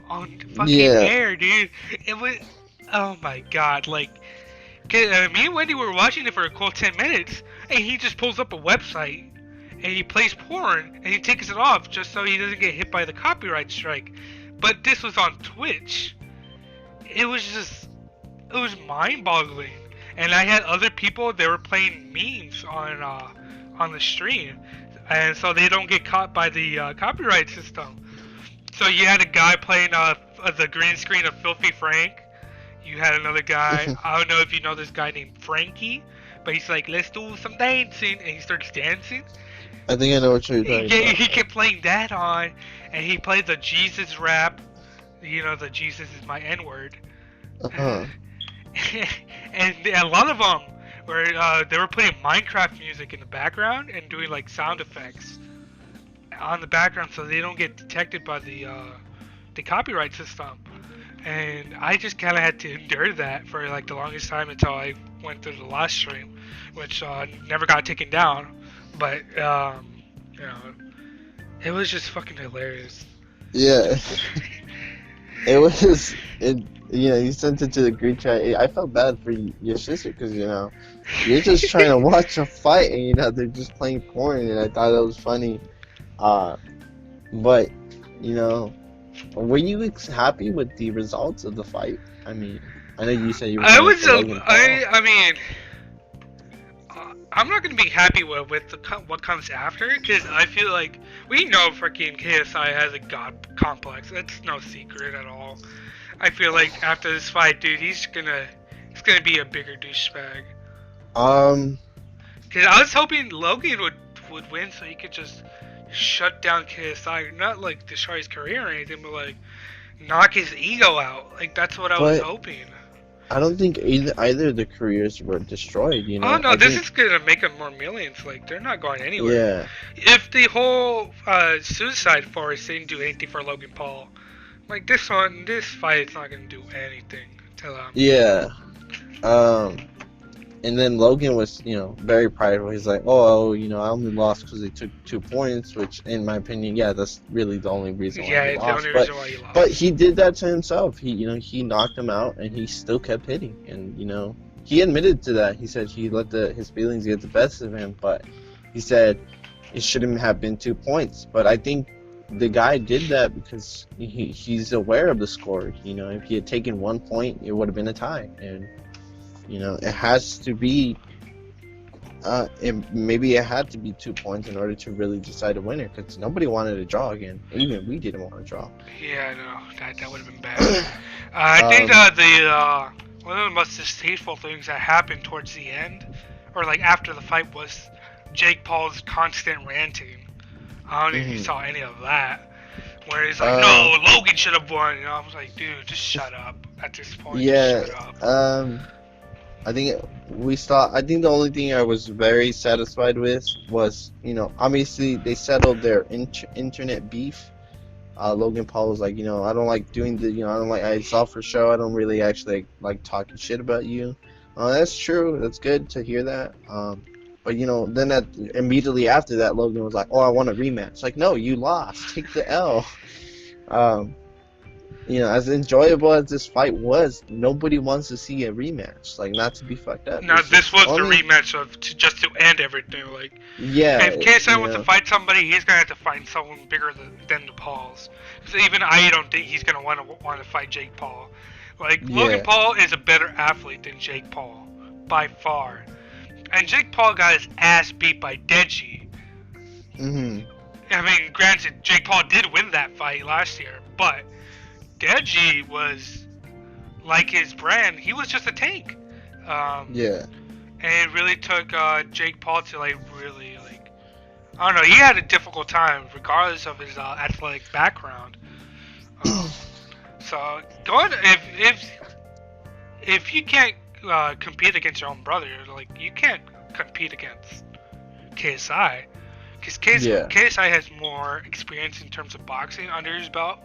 Speaker 1: on fucking air, dude. It was, oh my god, like, me and Wendy were watching it for a cool 10 minutes, and he just pulls up a website, and he plays porn, and he takes it off just so he doesn't get hit by the copyright strike. But this was on Twitch. It was mind-boggling. And I had other people, they were playing memes on the stream, and so they don't get caught by the copyright system. So you had a guy playing the green screen of Filthy Frank. You had another guy, I don't know if you know this guy named Frankie, but he's like, let's do some dancing, and he starts dancing.
Speaker 2: I think I know what you're talking about.
Speaker 1: He kept playing that on, and he played the Jesus rap, the Jesus is my N-word.
Speaker 2: Uh-huh.
Speaker 1: And a lot of them were they were putting Minecraft music in the background and doing like sound effects on the background so they don't get detected by the copyright system. And I just kind of had to endure that for like the longest time until I went through the last stream, which never got taken down. But it was just fucking hilarious.
Speaker 2: Yeah. You sent it to the group chat. I felt bad for your sister because, you're just trying to watch a fight and, they're just playing porn, and I thought that was funny. But, Were you happy with the results of the fight? I mean, I know you said you were
Speaker 1: I
Speaker 2: pulling
Speaker 1: was
Speaker 2: for Logan Paul.
Speaker 1: I mean, I'm not gonna be happy with what comes after, because I feel like we know freaking KSI has a god complex. That's no secret at all. I feel like after this fight, dude, he's gonna be a bigger douchebag.
Speaker 2: Um,
Speaker 1: Cause I was hoping Logan would win so he could just shut down KSI, not like destroy his career or anything, but like knock his ego out. Like that's what I was
Speaker 2: but
Speaker 1: hoping.
Speaker 2: I don't think either of the careers were destroyed. You
Speaker 1: Oh
Speaker 2: know,
Speaker 1: no,
Speaker 2: I
Speaker 1: this
Speaker 2: think
Speaker 1: is gonna make them more millions. Like they're not going anywhere.
Speaker 2: yeah,
Speaker 1: If the whole Suicide Force didn't do anything for Logan Paul, like this fight is not gonna do anything to them.
Speaker 2: yeah. Um, and then Logan was, very prideful. He's like, oh, I only lost because they took 2 points, which, in my opinion, yeah, that's really the only reason why
Speaker 1: Yeah,
Speaker 2: he
Speaker 1: it's
Speaker 2: lost.
Speaker 1: the only reason why he lost.
Speaker 2: But he did that to himself. He knocked him out, and he still kept hitting. And he admitted to that. He said he let his feelings get the best of him, but he said it shouldn't have been 2 points. But I think the guy did that because he's aware of the score. If he had taken 1 point, it would have been a tie, and it has to be. Maybe it had to be 2 points in order to really decide a winner, because nobody wanted to draw again. Even we didn't want to draw.
Speaker 1: Yeah, no, that would have been bad. I think that one of the most distasteful things that happened towards the end, or like after the fight, was Jake Paul's constant ranting. I don't know if you saw any of that. Where he's like, no, Logan should have won. I was like, dude, just shut up at this point.
Speaker 2: Yeah.
Speaker 1: Just shut up.
Speaker 2: I think I think the only thing I was very satisfied with was, obviously they settled their internet beef. Logan Paul was like, I don't like doing I saw for show. I don't really actually like talking shit about you. That's true. That's good to hear that. But then immediately after that, Logan was like, oh, I want a rematch. Like, no, you lost. Take the L. As enjoyable as this fight was, nobody wants to see a rematch. Like, not to be fucked up.
Speaker 1: No, this was the rematch just to end everything. Like,
Speaker 2: yeah.
Speaker 1: If KSI wants to fight somebody, he's gonna have to find someone bigger than the Pauls. So even I don't think he's gonna want to fight Jake Paul. Like, Logan Paul is a better athlete than Jake Paul by far, and Jake Paul got his ass beat by Deji. I mean, granted, Jake Paul did win that fight last year, but Deji was like his brand. He was just a tank. And it really took Jake Paul to really I don't know. He had a difficult time, regardless of his athletic background. So going if you can't compete against your own brother, like you can't compete against KSI, because KSI has more experience in terms of boxing under his belt.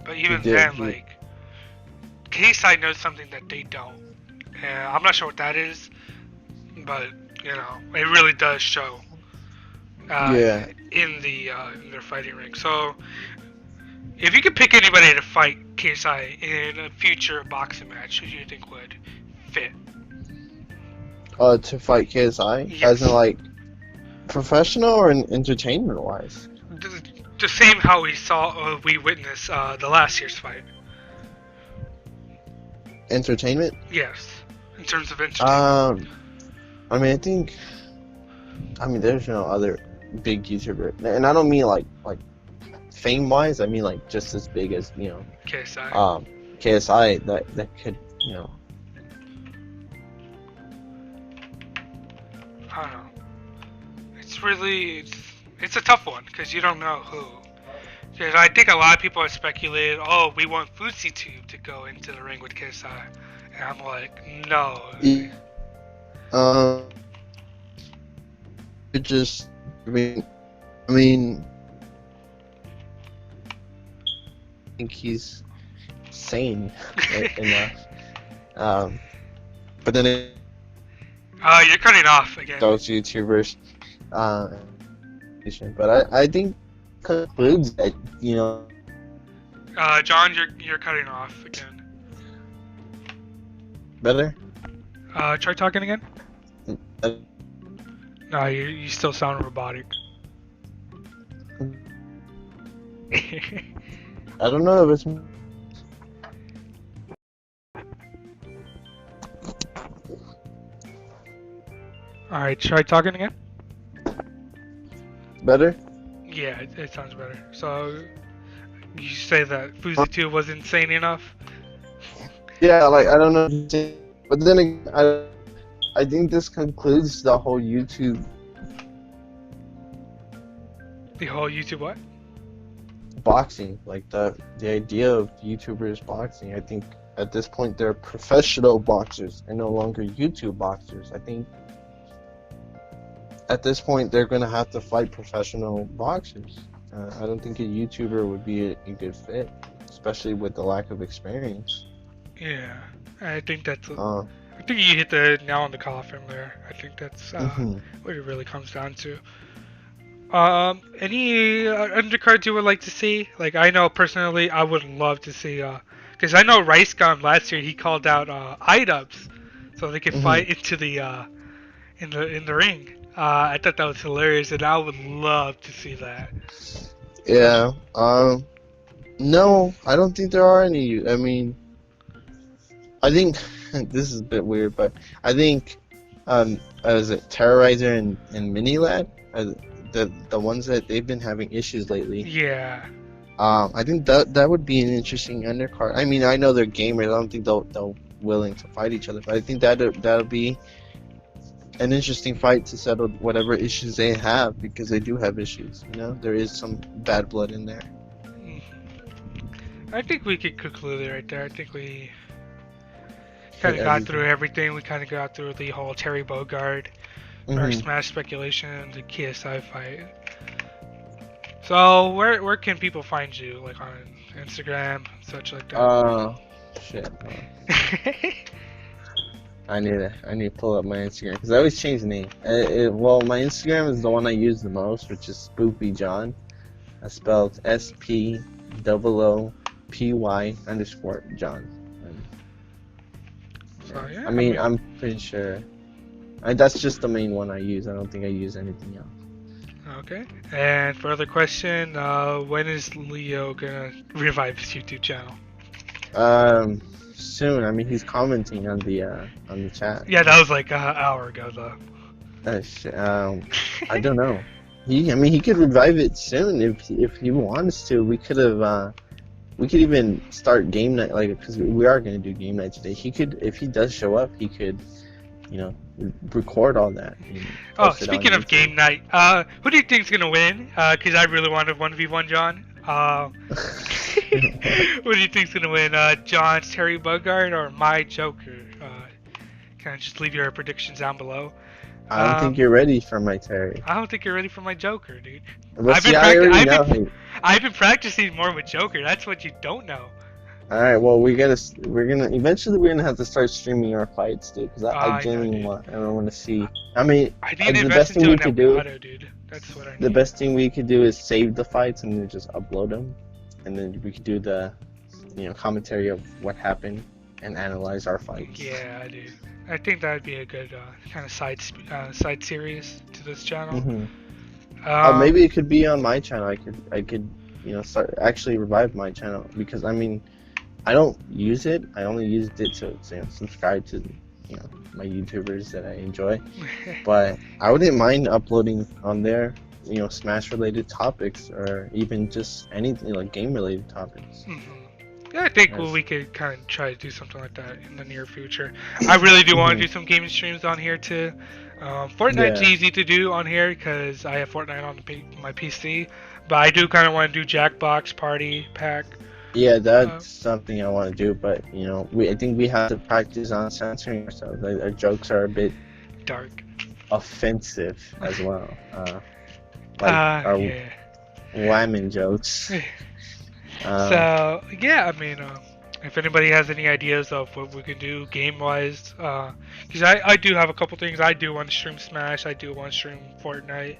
Speaker 1: But even then, like, KSI knows something that they don't. And I'm not sure what that is, but, it really does show in their fighting ring. So, if you could pick anybody to fight KSI in a future boxing match, who do you think would fit?
Speaker 2: To fight KSI? Yes. As in, like, professional or entertainment-wise?
Speaker 1: The same how we witnessed the last year's fight.
Speaker 2: Entertainment?
Speaker 1: Yes, in terms of entertainment.
Speaker 2: There's no other big YouTuber, and I don't mean like fame-wise. I mean like just as big as
Speaker 1: KSI.
Speaker 2: KSI that could
Speaker 1: I don't know. It's a tough one, because you don't know who. Because I think a lot of people have speculated, oh, we want Footsie Tube to go into the ring with KSI. And I'm like, no.
Speaker 2: It just, I think he's sane enough. But then
Speaker 1: you're cutting off again.
Speaker 2: Those YouTubers. But I think concludes that
Speaker 1: John, you're cutting off again.
Speaker 2: Better?
Speaker 1: Try talking again. No, you still sound robotic.
Speaker 2: I don't know if it's
Speaker 1: Alright, try talking again?
Speaker 2: better.
Speaker 1: Yeah, it sounds better. So, you say that Fuzi 2 was insane enough?
Speaker 2: Yeah, like I don't know, but then again, I think this concludes the whole YouTube
Speaker 1: The whole YouTube what?
Speaker 2: boxing, like the idea of YouTubers boxing. I think at this point they're professional boxers and no longer YouTube boxers. I think at this point they're gonna have to fight professional boxers. I don't think a YouTuber would be a good fit, especially with the lack of experience.
Speaker 1: Yeah, I think that's.
Speaker 2: Uh,
Speaker 1: I think you hit the nail on the coffin there. I think that's
Speaker 2: mhm.
Speaker 1: what it really comes down to. Any undercards you would like to see? Like, I know personally, I would love to see. Because I know Rice Gum last year he called out IDubs, so they could fight into the in the ring. I thought that was hilarious, and I would love to see that.
Speaker 2: Yeah. No, I don't think there are any. I mean, I think this is a bit weird, but I think is it Terrorizer and Minilad, the ones that they've been having issues lately.
Speaker 1: Yeah.
Speaker 2: I think that would be an interesting undercard. I mean, I know they're gamers. I don't think they'll willing to fight each other, but I think that'll be an interesting fight to settle whatever issues they have, because they do have issues. You know, there is some bad blood in there.
Speaker 1: I think we could conclude it right there. I think we kind of got through everything. We kind of got through the whole Terry Bogard versus Smash speculation, the KSI fight. So where can people find you? Like on Instagram, such like that?
Speaker 2: Shit. I need to pull up my Instagram because I always change the name. Well, my Instagram is the one I use the most, which is Spoopy John. I spelled SPOOPY_John.
Speaker 1: So, yeah,
Speaker 2: I mean, I'm pretty sure. That's just the main one I use. I don't think I use anything else.
Speaker 1: Okay. And for other question, when is Leo gonna revive his YouTube channel?
Speaker 2: Soon. I mean, he's commenting on the chat.
Speaker 1: Yeah, that was like an hour ago though.
Speaker 2: I don't know. I mean, he could revive it soon if he wants to. We could even start game night, like, because we are gonna do game night today. He could, if he does show up, he could, record all that.
Speaker 1: Oh, speaking of game night, who do you think's gonna win? Because I really wanted 1v1 John. Who do you think's gonna win? John's Terry Bogard or my Joker? Can I just leave your predictions down below?
Speaker 2: I don't think you're ready for my Terry.
Speaker 1: I don't think you're ready for my Joker, dude.
Speaker 2: But
Speaker 1: I've been practicing more with Joker. That's what you don't know.
Speaker 2: All right, well, eventually we're gonna have to start streaming our fights, dude, because I genuinely want to see. I mean,
Speaker 1: I need to invest into an Elgato, dude. That's what I need.
Speaker 2: The best thing we could do is save the fights and then just upload them, and then we could do the, commentary of what happened and analyze our fights.
Speaker 1: Yeah, I do. I think that'd be a good kind of side series to this channel.
Speaker 2: Maybe it could be on my channel. I could start actually revive my channel, because I mean, I don't use it. I only used it to subscribe to my YouTubers that I enjoy. But I wouldn't mind uploading on there Smash related topics, or even just anything like game related topics.
Speaker 1: Yeah, I think we could kind of try to do something like that in the near future. I really do want to do some gaming streams on here too. Fortnite's easy to do on here because I have Fortnite on my PC, but I do kind of want to do Jackbox Party Pack.
Speaker 2: Yeah, that's something I want to do, but I think we have to practice on censoring ourselves. Like, our jokes are a bit
Speaker 1: dark,
Speaker 2: offensive as well. Our women jokes.
Speaker 1: So yeah, I mean, if anybody has any ideas of what we can do game-wise, because I do have a couple things. I do want to stream Smash. I do want to stream Fortnite,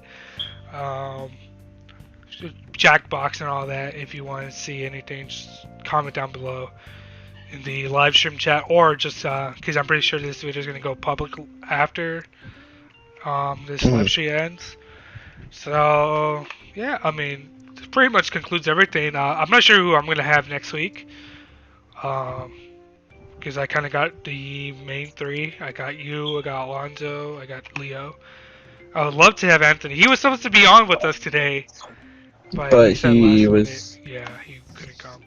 Speaker 1: Jackbox, and all that. If you want to see anything, just comment down below in the live stream chat, or just because I'm pretty sure this video is gonna go public after this live stream ends. So yeah, I mean, pretty much concludes everything. I'm not sure who I'm gonna have next week. Because I kind of got the main three. I got you, I got Alonzo, I got Leo. I would love to have Anthony. He was supposed to be on with us today, but he
Speaker 2: But
Speaker 1: said
Speaker 2: he
Speaker 1: last minute.
Speaker 2: was.
Speaker 1: Yeah, he couldn't come.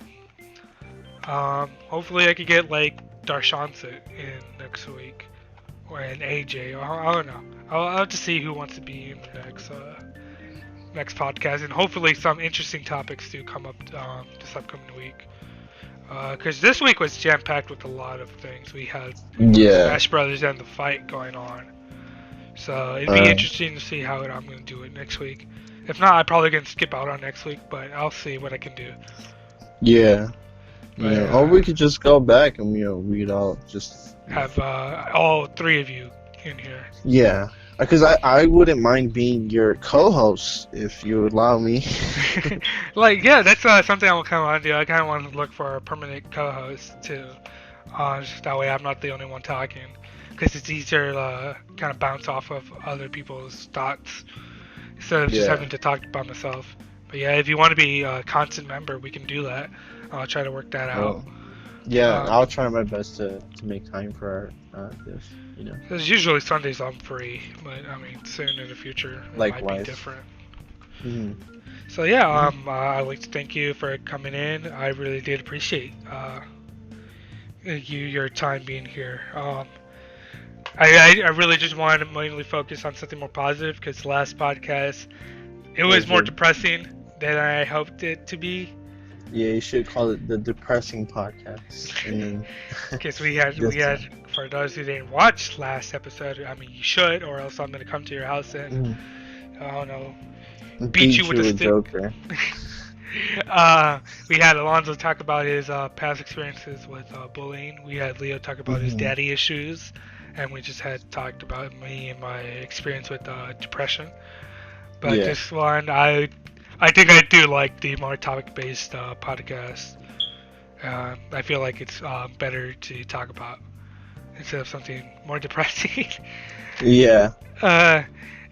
Speaker 1: Hopefully I could get like Darshant in next week, or an AJ. Or I don't know. I'll have to see who wants to be in the next podcast, and hopefully some interesting topics do come up this upcoming week. Because this week was jam packed with a lot of things. We had
Speaker 2: Yeah.
Speaker 1: Smash Brothers and the fight going on, so it'd be interesting to see how I'm gonna do it next week. If not, I'm probably gonna skip out on next week, but I'll see what I can do.
Speaker 2: Yeah.
Speaker 1: But,
Speaker 2: Yeah. Or we could just go back and we'd all just
Speaker 1: have all three of you in here.
Speaker 2: Yeah. Because I wouldn't mind being your co-host if you would allow me.
Speaker 1: Like, yeah, that's something I will kind of want to do. I kind of want to look for a permanent co-host too. Just that way I'm not the only one talking. Because it's easier to kind of bounce off of other people's thoughts instead of just having to talk by myself. But yeah, if you want to be a constant member, we can do that. I'll try to work that out.
Speaker 2: Yeah, I'll try my best to make time for this,
Speaker 1: Because usually Sundays I'm free, but I mean, soon in the future it might be different.
Speaker 2: Mm-hmm.
Speaker 1: So yeah, I'd like to thank you for coming in. I really did appreciate your time being here. I really just wanted to mainly focus on something more positive because last podcast it was more depressing than I hoped it to be.
Speaker 2: Yeah, you should call it the depressing podcast.
Speaker 1: Because we had for those who didn't watch last episode, I mean you should, or else I'm gonna come to your house and I don't know, beat you with a stick.
Speaker 2: Joker.
Speaker 1: We had Alonzo talk about his past experiences with bullying. We had Leo talk about his daddy issues, and we just had talked about me and my experience with depression. But this one, I think I do like the more topic-based podcast. I feel like it's better to talk about instead of something more depressing.
Speaker 2: Yeah.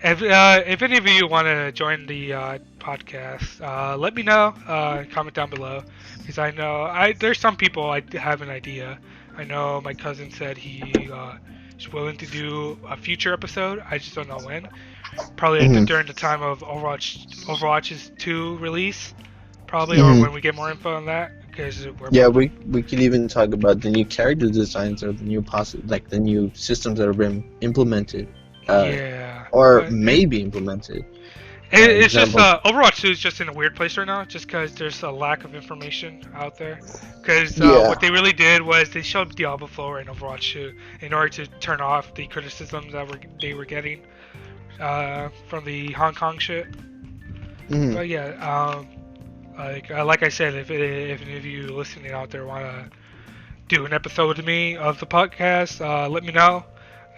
Speaker 1: If any of you want to join the podcast, let me know. Comment down below, because I know there's some people I have an idea. I know my cousin said he is willing to do a future episode. I just don't know when. Probably during the time of Overwatch's 2 release, probably, or when we get more info on that.
Speaker 2: We could even talk about the new character designs or the new systems that have been implemented. Or maybe implemented.
Speaker 1: It's just Overwatch 2 is just in a weird place right now, just because there's a lack of information out there. Because what they really did was they showed Diablo 4 and Overwatch 2 in order to turn off the criticisms that they were getting from the Hong Kong shit. But yeah, like I said, if any of you listening out there want to do an episode with me of the podcast, let me know.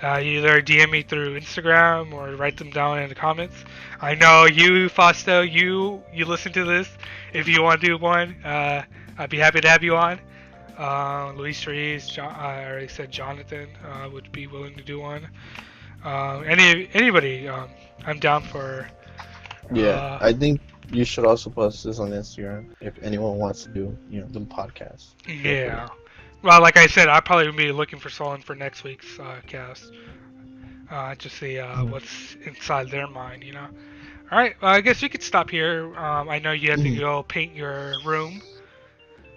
Speaker 1: Either DM me through Instagram or write them down in the comments. I know you, Fausto, you listen to this. If you want to do one, I'd be happy to have you on. Luis Ruiz, I already said Jonathan would be willing to do one. Anybody, I'm down for.
Speaker 2: I think you should also post this on Instagram if anyone wants to do the podcast.
Speaker 1: Yeah. Well, like I said, I'll probably be looking for someone for next week's cast. Just see what's inside their mind, Alright, well, I guess we could stop here. I know you have to go paint your room.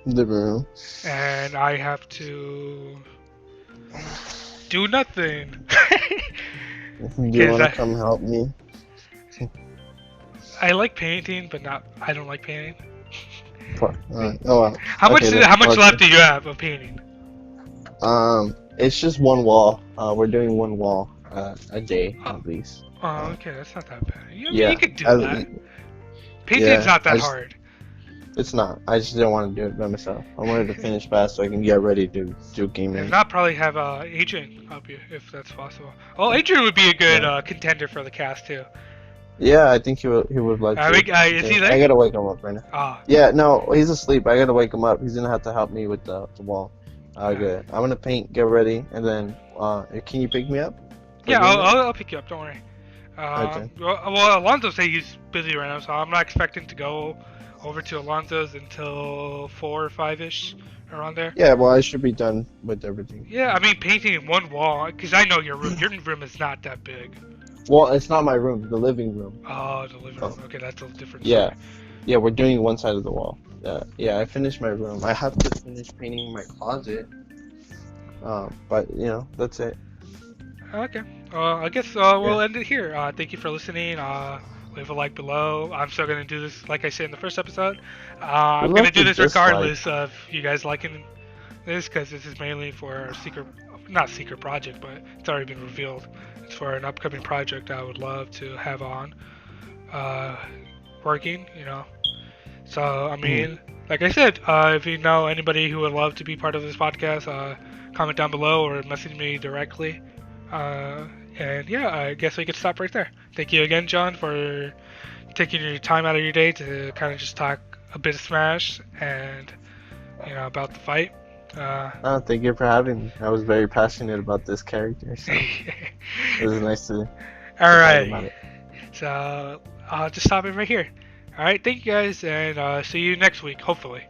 Speaker 2: The room.
Speaker 1: And I have to do nothing.
Speaker 2: Do you want to come help me?
Speaker 1: I like painting, but I don't like painting.
Speaker 2: Oh well.
Speaker 1: How much left do you have of painting?
Speaker 2: It's just one wall. We're doing one wall a day at least.
Speaker 1: Oh, okay, that's not that bad. You could do that. Painting's not that hard.
Speaker 2: It's not. I just didn't want to do it by myself. I wanted to finish fast so I can get ready to do gaming.
Speaker 1: If not, probably have Adrian help you if that's possible. Oh, Adrian would be a good contender for the cast too.
Speaker 2: Yeah, I think he would like to.
Speaker 1: Is he there?
Speaker 2: I gotta wake him up right now.
Speaker 1: Oh.
Speaker 2: Yeah, no, he's asleep. I gotta wake him up. He's gonna have to help me with the wall. Good. I'm gonna paint, get ready, and then can you pick me up?
Speaker 1: Yeah, I'll pick you up. Don't worry.
Speaker 2: Okay.
Speaker 1: Well, Alonzo said he's busy right now, so I'm not expecting to go over to Alonso's until 4 or 5ish, around there.
Speaker 2: Yeah, well, I should be done with everything.
Speaker 1: Yeah, I mean painting one wall, because I know your room. Your room is not that big.
Speaker 2: Well, it's not my room, the living room.
Speaker 1: Oh, the living room.
Speaker 2: Oh.
Speaker 1: Okay, that's a different
Speaker 2: Yeah.
Speaker 1: story.
Speaker 2: Yeah, we're doing one side of the wall. Yeah, I finished my room. I have to finish painting my closet. But you know, that's it.
Speaker 1: Okay. I guess we'll end it here. Thank you for listening. Leave a like below. I'm still gonna do this, like I said in the first episode. I'm
Speaker 2: Who
Speaker 1: gonna
Speaker 2: left
Speaker 1: do
Speaker 2: a
Speaker 1: this
Speaker 2: dislike?
Speaker 1: regardless of you guys liking this, because this is mainly for our not secret project, but it's already been revealed. It's for an upcoming project I would love to have on, working. You know. So I mean, like I said, if you know anybody who would love to be part of this podcast, comment down below or message me directly. And yeah, I guess we could stop right there. Thank you again, John, for taking your time out of your day to kind of just talk a bit of Smash and about the fight.
Speaker 2: Thank you for having me. I was very passionate about this character, so it was nice to
Speaker 1: All
Speaker 2: talk about
Speaker 1: right.
Speaker 2: it.
Speaker 1: So I'll just stop it right here. All right, thank you guys, and see you next week, hopefully.